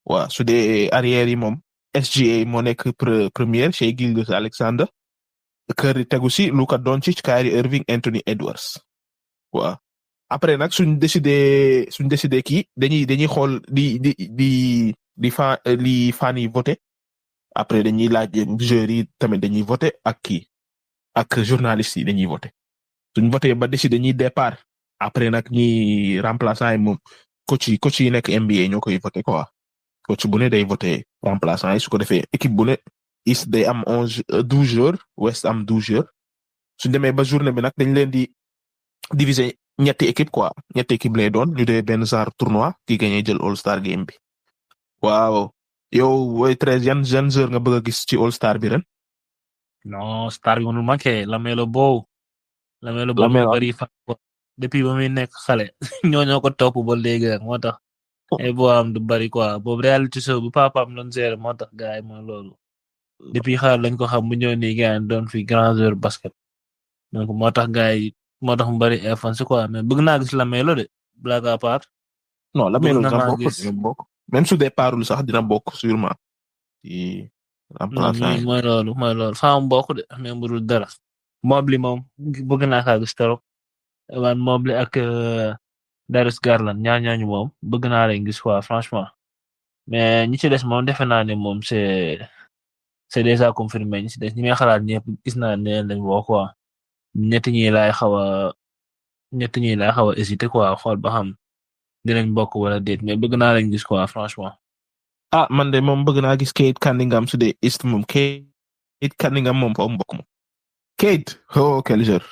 [SPEAKER 1] waaw su dee arrière yi moom SGA moo nekk premier Shai Gilgeous-Alexander. Curry tegu si Luka Doncic, Kyrie Irving, Anthony Edwards. waaw après nag suñ décidé kii dañuy xool li fan yi voté. après dañuy laaj joueurs yi tamit dañuy voté ak journalistes yi dañuy voté. suñ voté ba décider ñi départ. après nag ñi remplaçant yi moom coach yi nekk NBA ñoo koy voté quoi. coach bu ne day voté remplaçant yi su ko defee équipe bu ne East day am 12 joueurs West am 12 joueurs. suñ demee ba journée bi nag dañ leen di diviser ñetti équipe quoi ñetti équipe lay doon ñu dee benn genre tournoi ki gagné jël All Star game bi. waaw yow woy 13 yan joueur nga bëgg a gis ci All Star bi ren.
[SPEAKER 2] non star bi mënul manqué Lamelo Ball bari fa depuis ba muy nekk xale ñoo ko topp ba léegi rek moo tax ay boo am du bari quoi boobu reality show bu papaam doon gérer moo tax gars yi mooy loolu depuis xale lañ ko xam bu ñëw nii gars yi doon fi grand joueur basket donc moo tax gars yi moo tax mu bari influence quoi mais bëgg naa gis Lamelo de blague à part.
[SPEAKER 1] non Lamelo dina bokk même su départul sax dina bokk sûrement. ci remplaçant
[SPEAKER 2] mooy loolu faa mu bokk de même bu dul dara. Mobley moom bëgg naa kaa gis trop waan Mobley ak Darius Garland ñaañu moom bëgg naa leen gis quoi franchement mais ñi ci des moom defe naa ne moom c'est déjà confirmé ñi ci des ñi may xalaat ñëpp gis naa ne lañ woo quoi ñett ñi laay xaw a hésiter quoi xool ba xam dinañ bokk wala déet mais bëgg naa leen gis quoi franchement.
[SPEAKER 1] man de moom bëgg naa gis Cade Cunningham su dee East moom Cade Cunningham moom foofu mbokk moom. Cade quel joueur.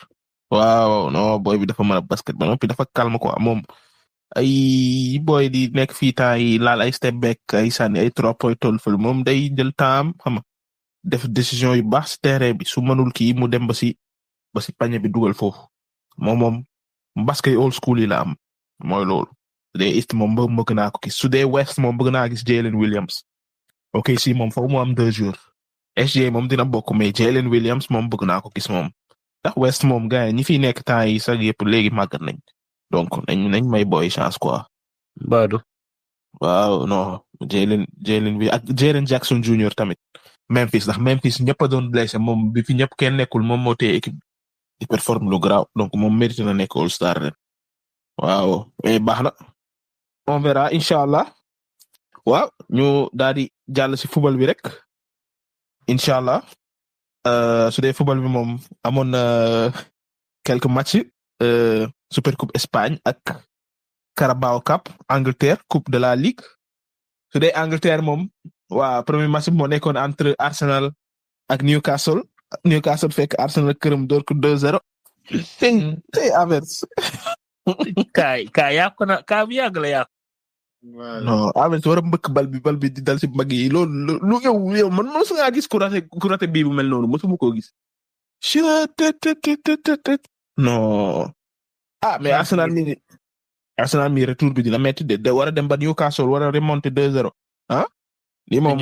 [SPEAKER 1] waaw non boy bi dafa mën a basket ba noppi dafa calme quoi moom ay boy di nekk fii temps yi laal ay step back ay sànni ay 3 point toll fële moom day jël temps xam nga def décision yu baax si terrain bi su mënul kii mu dem ba si pañe bi dugal foofu moom basket old school yi la am mooy loolu. su dee East moom bëgg naa ko gis su dee West moom bëgg naa gis Jalen Williams. ok si moom foofu mu am 2 jours. SGA moom dina bokk mais Jalen Williams moom bëgg naa ko gis moom. ndax West moom gars yi ñi fi nekk temps yi sax yëpp léegi màggat nañ donc nañ may boy chance quoi.
[SPEAKER 2] Badou.
[SPEAKER 1] waaw non Jalen bi ak Jaren Jackson Jr tamit. Memphis ñëpp a doon blessé moom bi fi ñëpp kenn nekkul moom moo téye équipe di performe lu graaw donc moom mérite na nekk All Star ren. waaw mais baax na. on verra incha allah. waaw ñu daal di jàll si football bi rek. incha allah. su dee football bi moom amoon na quelques matchs Super Coupe Espagne ak Carabao Cup Angleterre Coupe de la Ligue su dee Angleterre moom waa premier match bi moo nekkoon entre Arsenal ak Newcastle fekk Arsenal këram door ko 2-0 tey Havertz
[SPEAKER 2] kaa yàqu na kaa bu yàgg la yàqu.
[SPEAKER 1] non Havertz war a mbëkk bal bi di dal ci mbagg yi loolu lu yow man mosu ngaa gis ku raté bii bu mel noonu mosuma koo gis. non. mais Arsenal mi retour bi dina metti de war a dem ba Newcastle war a remonter 2-0 ah. lii moom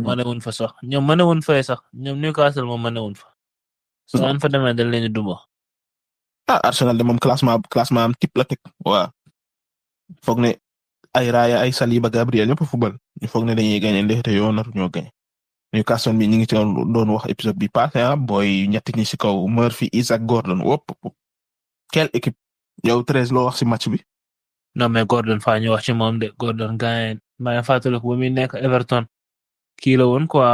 [SPEAKER 2] mënewuñ fa sax ñoom mënewuñ fa sax ñoom Newcastle moom mënewuñ fa. soo an fa demee dañ leen di duma.
[SPEAKER 1] Arsenal de moom classement am type la teg waaw. foog ne ay Raya ay Saliba Gabriel ñëpp football ñu foog ne dañuy gagné ndekete yoo nar ñoo gagné. Newcastle bi ñu ngi ci doon wax épisode bi passé booy ñetti ñi ci kaw Murphy Isaac Gordon wop quelle équipe yow 13 loo wax ci match bi.
[SPEAKER 2] non mais Gordon faa ñu wax ci moom de Gordon gagné maa ngi fàttaliku ba muy nekk Everton kii la woon quoi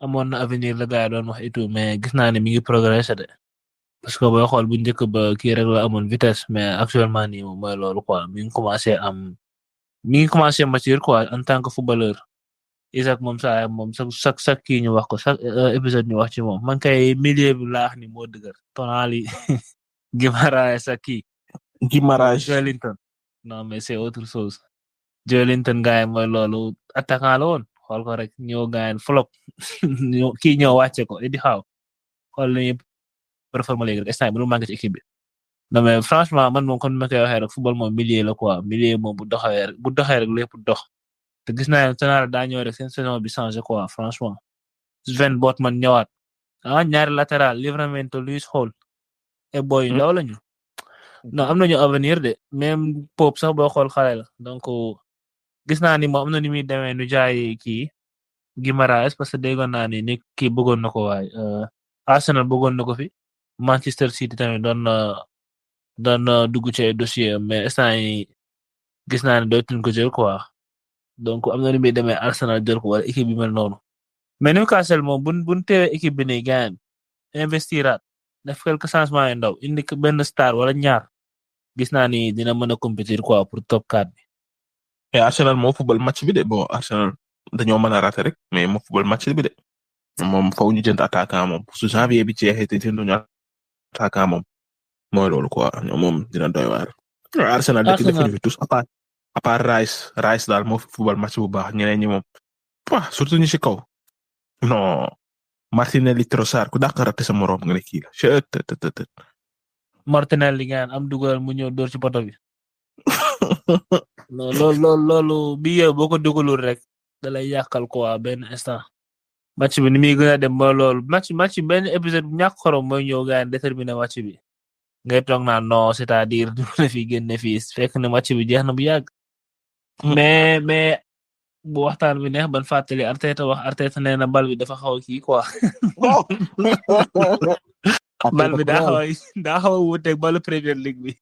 [SPEAKER 2] amoon na avenir la gars yi doon wax et tout mais gis naa ne mi ngi progressé de parce que booy xool bu njëkk ba kii rek la amoon vitesse mais actuellement nii moom mooy loolu quoi mi ngi commencé mature quoi en tant que footballeur. Isaac moom chaque kii ñu wax ko chaque épisode ñu wax ci moom man kay milieu bi laax ni moo dëgër Tonali Guimaraes ak kii Joelinton non mais c'est autre chose Joelinton gaay mooy loolu attaquant la woon xool ko rek ñëw gaay flop kii ñëw wàcce ko Eddie Howe xool lañuy performer léegi rek instant bi lu manqué ci équipe bi non mais franchement man moom comme ma koy waxee rek football moom milieu la quoi milieu moom bu doxee rek lépp dox te gis naa ne Tonali daa ñëw rek seen saison bi changé quoi franchement Sven Botman ñëwaat ñaari latéral Livramento Luis Hall et boy ndaw lañu non am nañu avenir de même Pope sax boo xool xale la donc gis naa ni moom am na ni muy demee nu jaay kii Guimaraes parce que déggoon naa ni kii bëggoon na ko waaye Arsenal bëggoon na ko fi Manchester City tamit doon dugg ci dossier mais instant yi gis naa ne dootuñ ko jël quoi donc am na ni muy demee Arsenal jël ko wala équipe bi mel noonu mais Newcastle moom buñ teewee équipe bi nii gaañ investiraat def quelques changements yu ndaw indi benn star wala ñaar gis naa ni dina mën a compétir quoi pour top 4 bi.
[SPEAKER 1] et Arsenal moo football match bi de bon Arsenal dañoo mën a rater rek mais moo football match bi de moom faw ñu jënd attaquant moom su janvier bi jeexee te jënduñu attaquant moom mooy loolu quoi moom dina doy waar. Arsenal defuñu fi tous à part Rice daal moo fi football match bu baax ñeneen ñi moom surtout ñu ci kaw non Martinelli Trossard ku dàq raté sa morom nga ne kii la
[SPEAKER 2] Martinelli gaan am dugal mu ñëw door ci poto bi non loolu bi yow boo ko dugalul rek da lay yàqal quoi benn instant match bi ni muy gën a dem ba loolu match benn épisode bu ñàkk xorom mooy ñëw gaan déterminer match bi ngay toog naa non c'est-à-dire du na fi génne fii fekk na match bi jeex na bu yàgg mais bu waxtaan bi neex ban fàttali Arteta nee na bal bi dafa xaw a kii quoi bal bi daa xaw a wuuteeg balu Premier League bi.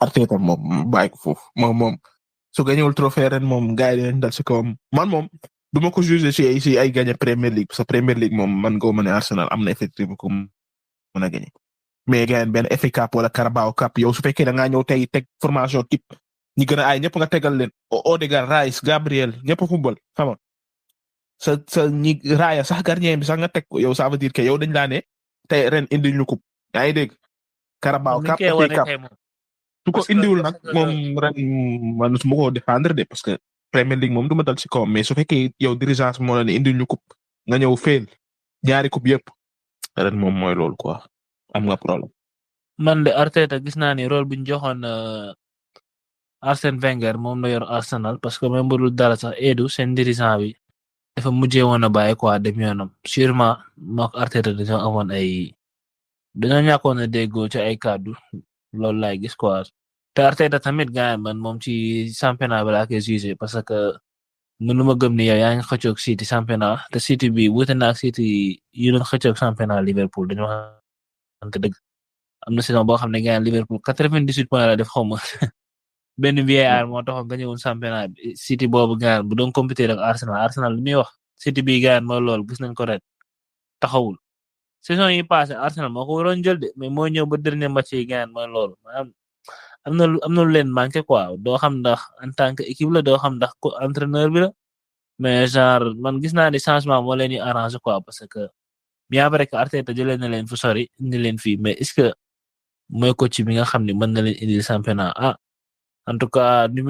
[SPEAKER 1] Arteta moom bàyyi ko foofu moom su gañewul trophée ren moom gars yi dañu dal ci kawam man moom du ma ko jugé ci ay gagné Premier League parce que Premier League moom man nga mën a Arsenal am na effectif bu ko mën a gagné mais gars benn FA Cup wala Carabao Cup yow su fekkee da ngaa ñëw tey teg formation type ñi gën a ay ñëpp nga tegal leen Odegaard Rice Gabriel ñëpp a football xam nga sa ñi raaya sax gardien bi sax nga teg ko yow ça veut dire que yow dañ laa ne tey ren indi ñu coupe yaa ngi dégg Carabao Cup FA Cup su ko indiwul nag moom ren man su ma ko défendre de parce que Premier League moom du ma dal ci kawam mais su fekkee yow dirigeance moo la ne indi ñu coupe nga ñëw fail ñaari coupe yëpp ren moom mooy loolu quoi am nga problème.
[SPEAKER 2] man de Arteta gis naa ni rôle bu ñu joxoon Arsène Wenger moom la yor Arsenal parce que même bu dul dara sax Edu seen dirigeant bi dafa mujjee woon a bàyyi quoi dem yoonam sûrement mook Arteta dañoo amoon dañoo ñàkkoon a déggoo ci ay kàddu loolu laay gis quoi te Arteta tamit gars man moom ci championnat bi laa koy jugé parce que mënuma gëm ni yow yaa ngi xëccoog City championnat te City bi wuute na ak City yi doon xëccoog championnat Liverpool dañoo waxante dëgg am na saison boo xam ne gars Liverpool 98 points la def xaw ma benn VAR moo taxoon nga ñëwoon championnat bi City boobu gars bu doon compétir ak Arsenal li muy wax City bi gars mooy loolu gis nañ ko ren taxawul saison yi passé Arsenal moo ko waroon jël de mais moo ñëw ba dernier match yi gars mooy loolu am na lu leen manqué quoi doo xam ndax en tant que équipe la doo xam ndax entraîneur bi la mais genre man gis naa ni changement moo leen di arrangé quoi parce que bien vrai que Arteta jëlee na leen fu sori indi leen fii mais est-ce que mooy coach bi nga xam ne mën na leen indi championnat en tout cas ni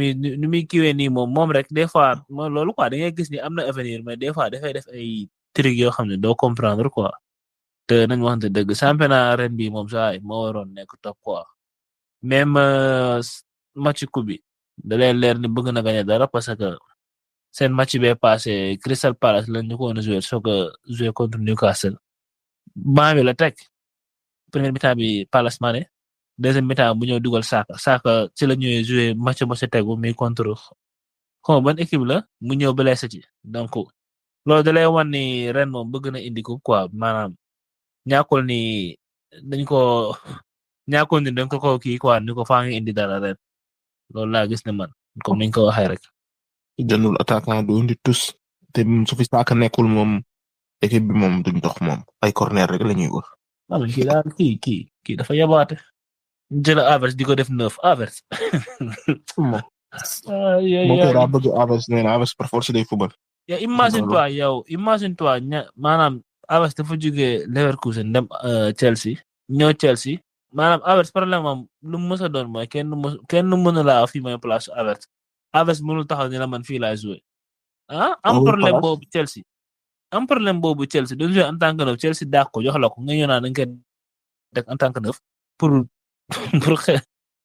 [SPEAKER 2] muy kiiwee nii moom rek des fois mooy loolu quoi da ngay gis ni am na avenir mais des fois dafay def ay trucs yoo xam ne doo comprendre quoi te nañ waxante dëgg championnat ren bi moom saa moo waroon nekk top quoi même match coupe bi da leen leer ni bëgg na gagner dara parce que seen match bee passé Crystal Palace lañ ñu ko woon a jouer soo ko jouer contre Newcastle banc bi la teg première mi-temps bi Palace Mané deuxième mi-temps bu ñëw dugal Saka ci la ñëwee jouer match ba sa tegu mi contre xaw ma ban équipe la mu ñëw blessé ci donc loolu da lay wan ni ren moom bëgg na indi coupe quoi maanaam ñàkkul ni dañ ko kii quoi ni ko faa ngi indi dara ren loolu laa gis ne man comme niñ ko waxee rek.
[SPEAKER 1] jëndul attaquant du indi tous te su fi Saka nekkul moom équipe bi moom duñ dox moom ay corner rek la ñuy wër.
[SPEAKER 2] waaw kii daal kii dafa yabaate. jël Havertz di ko def 9 Havertz.
[SPEAKER 1] moo koy daa bëgg Havertz nee na Havertz par force day football.
[SPEAKER 2] imagine toi maanaam Havertz dafa jógee Leverkusen dem Chelsea ñëw Chelsea maanaam Havertz problème am lu mu mës a doon mooy kenn mën a laa fii mooy place Havertz mënul taxaw ni la man fii laa joué am problème boobu Chelsea doon joué en tant que neuf Chelsea dàq ko jox la ko nga ñëw naa dañ koy def en tant que neuf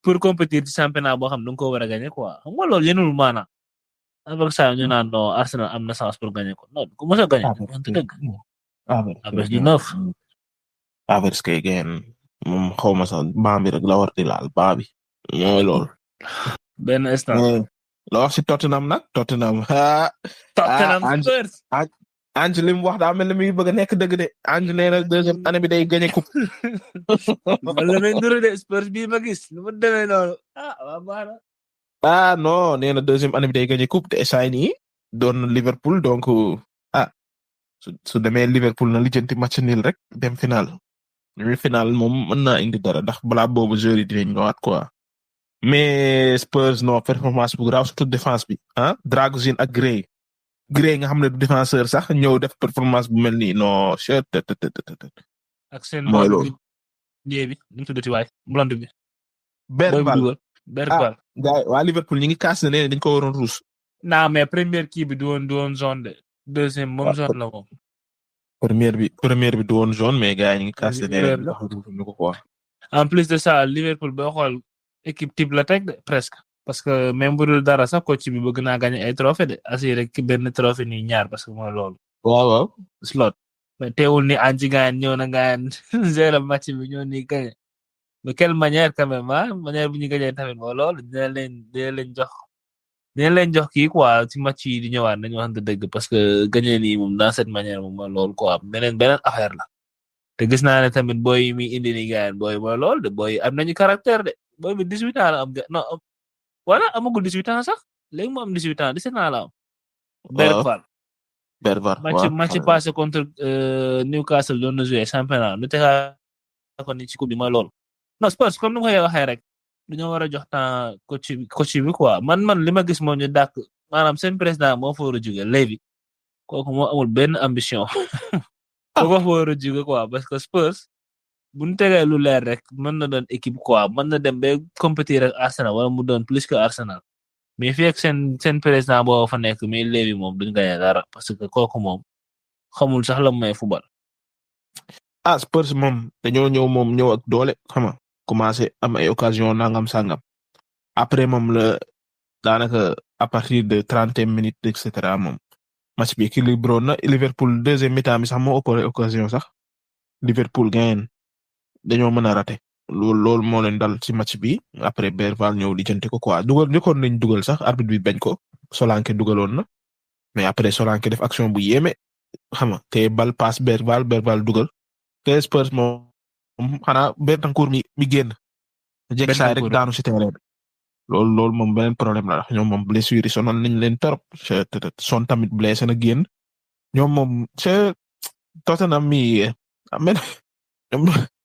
[SPEAKER 2] pour compétir ci championnat boo xam ne da nga ko war a gagner quoi xam nga loolu yéenul maanaam avec ça ñu naan non Arsenal am na chance pour gagner ko non ku mës a gagner wante dëgg Havertz du 9.
[SPEAKER 1] Havertz kay gain moom xaw ma sax baa bi rek la war di laal baa bi mooy loolu.
[SPEAKER 2] benn instant.
[SPEAKER 1] la wax si Tottenham nag Tottenham
[SPEAKER 2] Spurs.
[SPEAKER 1] Ange li mu wax daa mel ni muy bëgg a nekk dëgg de Ange nee na deuxième année bi day gagné coupe.
[SPEAKER 2] wala may nuru de Spurs bii ma gis nu mu demee noonu waa baax na.
[SPEAKER 1] Non nee na deuxième année bi day gagné coupe te saa nii doon Liverpool donc su demee Liverpool na lijjanti match nul rek dem final. Final moom mën naa indi dara ndax balaa boobu joueur yi dinañ ñëwaat quoi. mais Spurs non performance bu graaw surtout défense bi Dragosin ak Gray nga xam ne du défenseur sax ñëw def performance bu mel nii non
[SPEAKER 2] ak seen
[SPEAKER 1] mooy loolu
[SPEAKER 2] bi nu mu tuddati waay blonde bi.
[SPEAKER 1] Bergwijn
[SPEAKER 2] Bergwijn.
[SPEAKER 1] gars waa Liverpool ñi ngi kaas ne dañ ko waroon ruus.
[SPEAKER 2] non mais première kii bi du woon zone de deuxième moom zone la moom.
[SPEAKER 1] première bi du woon zone mais gars yi ñi ngi kaas ne ko quoi.
[SPEAKER 2] en plus de ça Liverpool boo xool équipe type la teg de presque. parce que même bu dul dara sax coach bi bëgg naa gagner ay trophée de assuré benn trophée nii ñaar parce que mooy loolu.
[SPEAKER 1] waaw.
[SPEAKER 2] slot. mais teewul ni Ange Gane ñëw na Gane zéro match bi ñëw ni gagné. de quelle manière quand même manière bu ñu gagné tamit mooy loolu dina leen jox kii quoi ci match yi di ñëwaat nañu waxante dëgg parce que gagné nii moom dans cette manière moom mooy loolu quoi beneen affaire la. te gis naa ne tamit booy mi indi ni Gane booy mooy loolu de booy am nañu caractère de booy bi 18 ans la am non. voilà amagul 18 ans sax léegi mu am 18 ans 17 ans la am. Bergwijn match passé contre Newcastle doon na joué championnat nu tegaat ko ni ci coupe bi mooy loolu. non Spurs comme ni ma koy waxee rek dañoo war a jox temps coach bi quoi man li ma gis moo ñu dàq maanaam seen président moo fa war a jóge Levy kooku moo amul benn ambition. kooku fa war a jóge quoi parce que Spurs bu ñu tegee lu leer rek mën na doon équipe quoi mën na dem ba compétir ak Arsenal wala mu doon plus que Arsenal mais fii ak seen président boo fa nekk mais Levy moom duñ gagné dara parce que kooku moom xamul sax la may football.
[SPEAKER 1] Spurs moom dañoo ñëw ak doole xam nga commencé am ay occasion nangam sangam après moom la daanaka à partir de 30 minutes et cetera moom match bi équilibré na Liverpool deuxième mi-temps bi sax moo ëpp occasion sax Liverpool gagné. dañoo mën a raté loolu moo leen dal ci match bi après Bergwijn ñëw lijjanti ko quoi njëkkoon nañ dugal sax arbitre bi bañ ko Solanke dugaloon na mais après Solanke def action bu yéeme xam nga te bal passe Bergwijn dugal te Spurs moom xanaa Bentancur mi génn. jekk saay rek daanu ci terrain bi loolu moom beneen problème la ndax ñoom moom blessure yi sonal nañ leen torop son tamit blessé na génn ñoom moom c'est Tottenham mi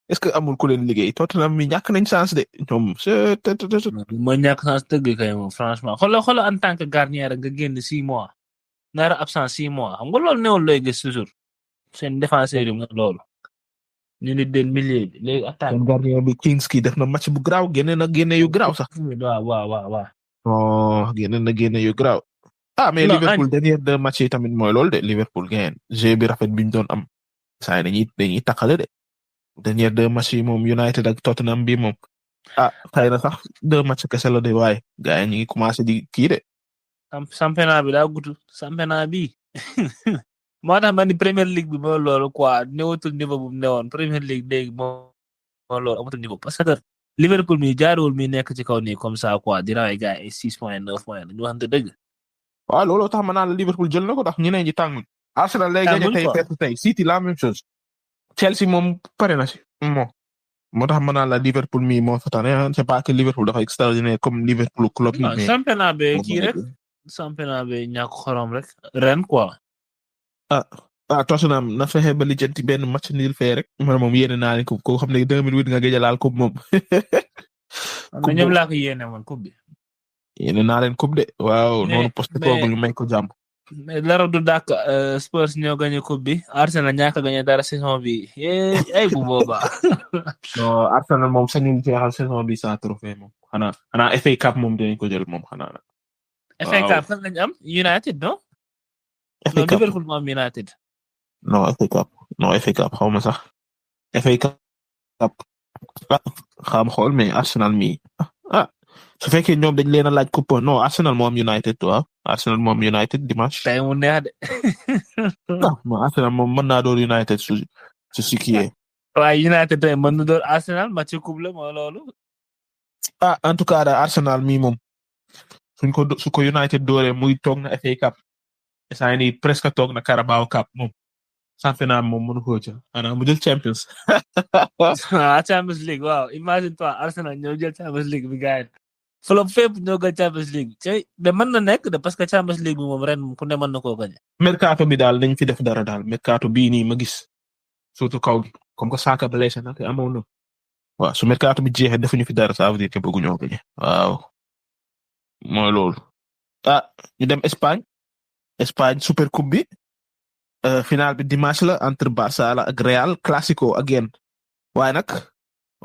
[SPEAKER 1] est-ce que amul ku leen liggéey Tottenham mi ñàkk nañ chance de ñoom
[SPEAKER 2] ma ñàkk chance dëgg kay moom franchement xoolal en tant que gardien rek nga génn 6 mois nara absent 6 mois xam nga loolu newul looy gis toujours seen défenseur yi loolu ñu ni den milieu bi léegi attaque
[SPEAKER 1] seen gardien bi Kingsley def na match bu graaw génne yu graaw sax
[SPEAKER 2] waaw
[SPEAKER 1] génne yu graaw mais Liverpool dernier 2 match yi tamit mooy loolu de Liverpool gain jeu bi rafet bi ñu doon am saa dañuy takkale de dernier 2 match yi moom United ak Tottenham bi moom xëy na sax 2 match kese la de waaye gars yi ñu ngi commencé di kii de.
[SPEAKER 2] championnat bi daa gudd championnat bi moo tax man ni Premier League bi moo loolu quoi newatul niveau bu mu newoon Premier League léegi moo loolu amatul niveau parce que Liverpool mi jaarul mi nekk ci kaw nii comme ça quoi di rawee gars yi 6 points 9 points dañu waxante dëgg.
[SPEAKER 1] waaw looloo tax ma naan la Liverpool jël na ko ndax ñeneen ñi tànguñ. Arsenal lay gagné tey City la même chose. Chelsea moom pare na si moo tax ma naan la Liverpool mi moo fa tane c'est pas que Liverpool dafa extraordinaire comme Liverpool club.
[SPEAKER 2] mais championnat bi kii rek championnat bi ñàkk xorom rek ren quoi.
[SPEAKER 1] Tottenham na fexe ba lijjanti benn match nul fee rek man moom yéene naa ne ko xam ne 2008 nga gëj a laal coupe moom.
[SPEAKER 2] coupe ñoom laa ko yéene man coupe bi.
[SPEAKER 1] yéene naa leen coupe de waaw noonu Postecoglou ñu may ko jàmm.
[SPEAKER 2] mais dara du dàq Spurs ñoo gagné coupe bi Arsenal ñàkk a gagné dara saison bi ay bu boobaa.
[SPEAKER 1] non Arsenal moom sañul jeexal saison bi sans trophée moom xanaa FA Cup moom dinañ ko jël moom xanaa.
[SPEAKER 2] FA Cup fan lañ am United non.
[SPEAKER 1] FA Cup
[SPEAKER 2] Liverpool moom United.
[SPEAKER 1] non FA Cup xaw ma sax FA Cup xam xool mais Arsenal mi su fekkee ñoom dañ leen a laaj coupe non Arsenal moom United waaw Arsenal moom United dimanche.
[SPEAKER 2] tey mu neex de.
[SPEAKER 1] non Arsenal moom mën naa doon United su si kii.
[SPEAKER 2] waaye United tey mën na doon Arsenal match coupe la moo loolu.
[SPEAKER 1] En tout cas daal Arsenal mii moom su ko United dooree muy toog na FA Cup saa ni presque toog na Carabao Cup moom championnat moom mënu ko ca xanaa mu jël Champions.
[SPEAKER 2] Champions League waaw imagine toi Arsenal ñoo jël Champions League bi gars yi flop fépp ñoo jël Champions League te mën na nekk de parce que Champions League bi moom ren ku ne mën na koo gañe.
[SPEAKER 1] mercato bi daal nañ fi def dara daal mercato bii nii ma gis surtout kaw gi comme que Saka blessé na te amoon na waaw su mercato bi jeexee defuñu fi dara ça veut dire que bëgguñoo gañe waaw mooy loolu. ñu dem Espagne super coupe bi final bi dimanche la entre Barça la ak Real Clasico again waaye nag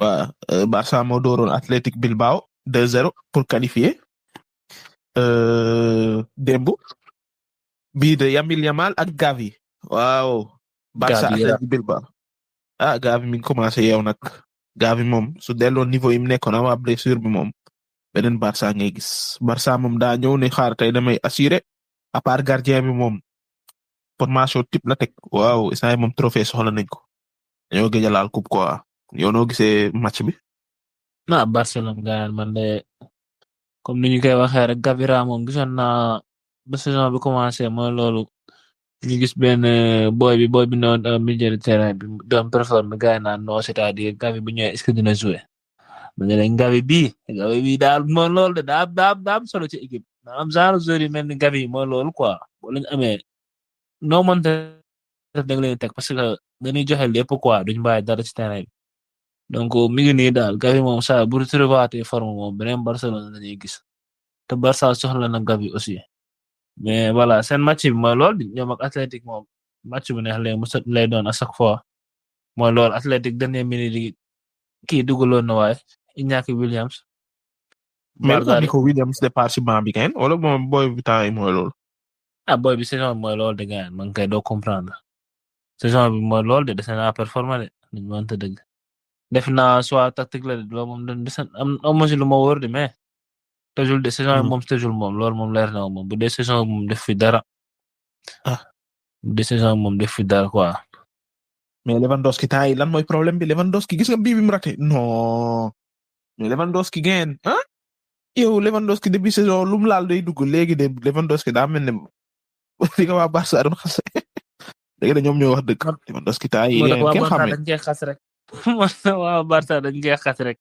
[SPEAKER 1] waa Barça moo dooroon Athletic Bilbao 2-0 pour qualifier démb bii de Lamine Yamal ak Gavi waaw. Barça Athletic Bilbao Gavi mi ngi commencé yeew nag Gavi moom su delloo niveau yi mu nekkoon ama blessure bi moom beneen Barça ngay gis Barça moom daa ñëw ne xaar tey damay assuré à part gardien bi moom formation type la teg waaw instant moom trophée soxla nañ ko dañoo gëj a laal coupe quoi yow noo gisee match bi.
[SPEAKER 2] Barcelone gaan man de comme ni ñu koy waxee rek Gavira moom gisoon naa ba saison bi commencé mooy loolu ñu gis benn boy bi noonu milieu de terrain bi doon performe gars yi naan non c'est-à-dire Gavi bu ñëwee est-ce que dina jouer ma ne leen Gavi bii daal mooy loolu de daa am solo ci équipe daa am genre joueur yu mel ni Gavi mooy loolu quoi boo leen amee noo mënta def da nga leen teg parce que dañuy joxe lépp quoi duñ bàyyi dara ci terrain bi donc mi ngi nii daal Gavi moom saa bu retrouver forme moom beneen Barcelone la ñuy gis te Barça soxla na Gavi aussi mais voilà seen match bi mooy lool ñoom ak Athletic moom match bu neex lay doon à chaque fois mooy lool Athletic dernière minute yi kii dugaloon na waaye Iñaki Williams.
[SPEAKER 1] mais lu ko Williams départ ci banc bi kenn wala moom boy bi temps yi mooy lool.
[SPEAKER 2] boy bi saison bi mooy lool de gars man kay doo comprendre saison bi mooy lool de des na performant de ñu mënta dëgg. def naa soit tactique la de loolu moom am lu ma wóor de mais tëjul de saison moom tëjul moom loolu moom leer na moom bu dee saison moom def fi dara bu dee saison moom def fi dara quoi.
[SPEAKER 1] mais Lewandowski temps yi lan mooy problème bi Lewandowski gis nga bii bi mu raté non mais Lewandowski ngeen yow Lewandowski depuis saison lu mu laal day dugg léegi de Lewandowski daa mel ne li nga waa Barça doon xase léegi de ñoom ñoo wax dëgg Lewandowski temps yi kenn xamee
[SPEAKER 2] dañ koy xas rek waa Barça dañ koy xas rek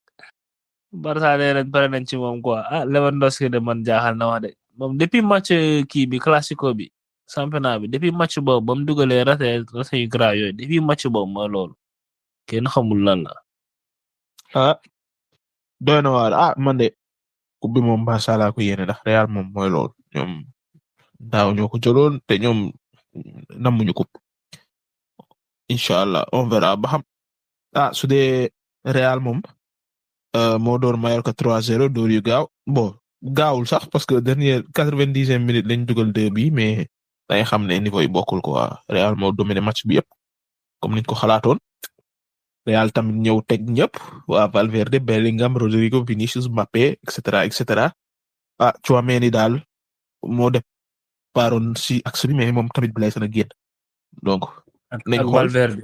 [SPEAKER 2] Barça de ren pare nañ ci moom quoi Lewandowski de man jaaxal na wax de moom depuis match kii bi classico bi championnat bi depuis match boobu ba mu dugalee raté yu grave yooyu depuis match boobu mooy loolu kenn xamul lan la.
[SPEAKER 1] doy na waar man de coupe bi moom Barça laa ko yéene ndax Real moom mooy loolu ñoom daaw ñoo ko jëloon te ñoom namuñu coupe inshallah on verra ba xam su dee Real moom moo door Mallorca 3-0 door yu gaaw bon gaawul sax parce que dernière 90e minute lañ dugal 2 bi mais day xam ne niveau yi bokkul quoi Real moo dominé match bi yëpp comme niñ ko xalaatoon Real tamit ñëw teg ñëpp waa Valverde Bellingham Rodrigo Vinicius Mbappé et cetera Tchouaméni daal moo def paroon si axe bi mais moom tamit blessé na génn donc. nañ ko
[SPEAKER 2] Valverde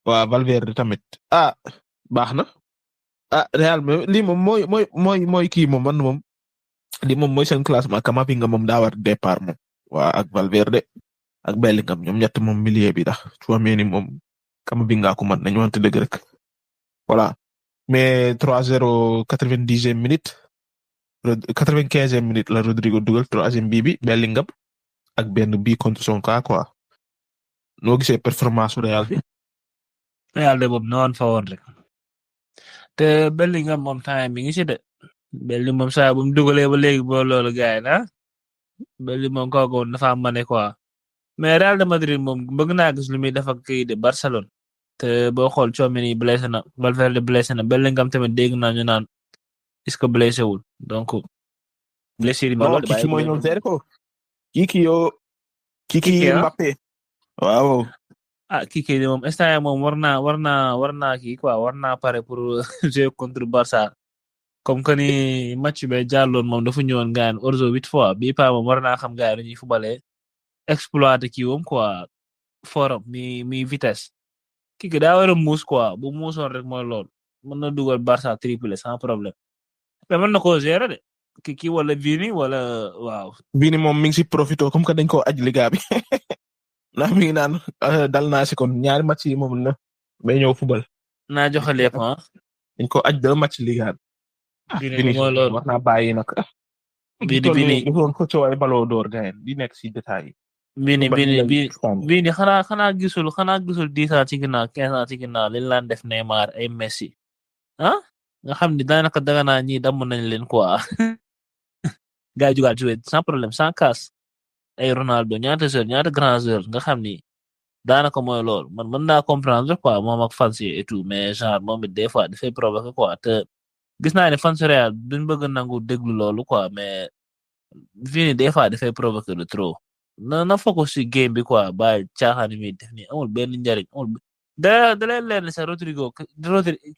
[SPEAKER 1] waa Valverde tamit baax na Real lii moom mooy kii moom man moom lii moom mooy seen classement Camavinga moom daa war départ moom waa ak Valverde ak Bellingham ñoom ñett moom milieu bi ndax Tchouaméni moom Camavinga ko man nañu wante dëgg rek voilà mais 3-0 90e minute 95e minute la Rodrigo dugal 3e bii bi Bellingham ak benn bii contre son cas quoi noo gisee performance su Real bi.
[SPEAKER 2] Real de boobu noonu fa woon rek te Bellingham moom temps mi ngi ci de Bellingham moom saa bu mu dugalee ba léegi boo loolu gars yi Bellingham moom kooku woon dafa am mane quoi mais Real de Madrid moom bëgg naa gis lu muy def ak kii de Barcelone te boo xool Tchouaméni blessé na Valverde blessé na Bellingham tamit dégg naa ñu naan est-ce que blessé wul donc. blessure yi ma loolu
[SPEAKER 1] kii mooy ñoom seere ko kii Mbappé waaw.
[SPEAKER 2] kii moom instant moom war naa kii quoi war naa pare pour jouer contre Barça comme que ni match bi jàlloon moom dafa ñëwoon gaan orzo 8 fois bii paa moom war naa xam gars yi dañuy fubale exploité kii woom quoi forum mi vitesse kii que daa war a muus quoi bu muusoon rek mooy lool mën na dugal Barça triplé sans problème mais mën na koo gérer de kii wala Vini wala waaw.
[SPEAKER 1] Vini moom mi ngi si profito comme que dañ koo aj liga bi ndax mi ngi naan dal naa si kon ñaari match yi moom la may ñëw fubal.
[SPEAKER 2] naa joxe lépp ah.
[SPEAKER 1] dañ ko aj 2 match liga bi.
[SPEAKER 2] Vini mooy loolu
[SPEAKER 1] war naa bàyyi nag.
[SPEAKER 2] Vini
[SPEAKER 1] defoon ko coow ay ballon d'or gayen di nekk si détails yi.
[SPEAKER 2] Vini xanaa gisul 10 ans ci ginnaaw 15 ans ci ginnaaw liñ laan def Neymar ay Messi ah nga xam ni daanaka danga naa ñii damm nañ leen quoi gars yi jugaat joué sans problème sans casse ay Ronaldo ñaata grand joueur nga xam ni daanaka mooy loolu man mën naa comprendre quoi moom ak fans yi et tout mais genre moom it des fois dafay provoquer quoi te gis naa ne fans Real duñ bëgg nangu déglu loolu quoi mais Vini des fois dafay provoquer de trop na focus ci game bi quoi bàyyi caaxaan mi def ni amul benn njariñ amul da leen leer ne sax Rodrigo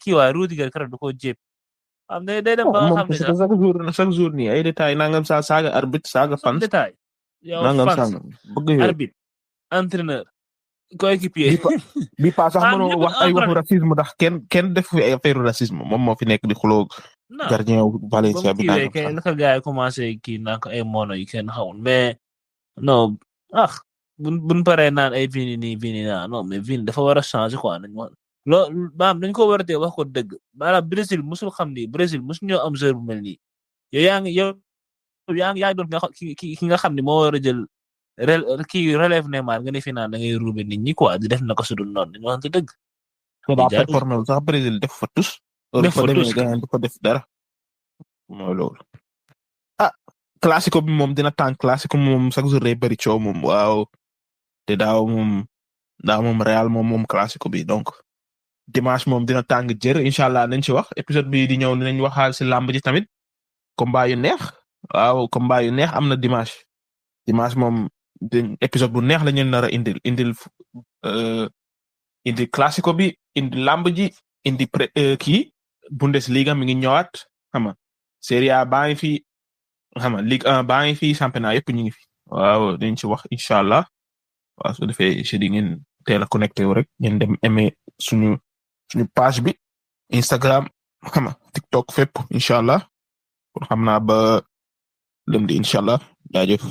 [SPEAKER 2] kii waay Rudiger keroog du ko jéem am day dem ba nga xam ne sax
[SPEAKER 1] chaque jour nii ay détails nangam saaga arbitre saaga fans
[SPEAKER 2] détail yow
[SPEAKER 1] nangam
[SPEAKER 2] fans
[SPEAKER 1] sangam bëgg
[SPEAKER 2] arbitre entraîneur coéquipier
[SPEAKER 1] bi pa sax mënoo wax ay waxu racisme ndax kenn def fi ay affaire racisme moom moo fi nekk di xuloo gardien Valencia bi
[SPEAKER 2] nangam kay naka gars yi commencé kii naan ko ay mono yi kenn xamul mais non buñ paree naan ay Vini naa non mais Vini dafa war a changer quoi loolu dañ ko war a tee wax ko dëgg maanaam Brésil musul xam ni Brésil musul ñoo am joueur bu mel nii yow yaa ngi doon ki nga xam ni moo war a jël kii relève Neymar nga ne fi naan da ngay ruube nit ñi quoi di def na ko su dul noonu dañu waxante dëgg.
[SPEAKER 1] daa performé sax Brésil def fa tus.
[SPEAKER 2] def fa tus
[SPEAKER 1] du ko def dara mooy loolu. classico bi moom dina tànn classico moom chaque jour day bëri coow moom waaw te daaw moom Real moom classico bi donc dimanche moom dina tàng jër incha allah nañ ci wax épisode bi di ñëw dinañ waxaal si làmb ji tamit combat yu neex waaw combat yu neex am na dimanche moom épisode bu neex la ñu nar a indil classico bi indi làmb ji indi kii Bundesliga mi ngi ñëwaat xam nga Serie A baa ngi fi xam nga Ligue 1 baa ngi fi championnat yëpp ñu ngi fi waaw dañ ci wax incha allah waaw su defee jeudi ngeen teel a connecté wu rek ngeen dem aimer suñu page bi Instagram xam nga TikTok fépp incha allah kon xam naa ba lundi incha allah jaajëf.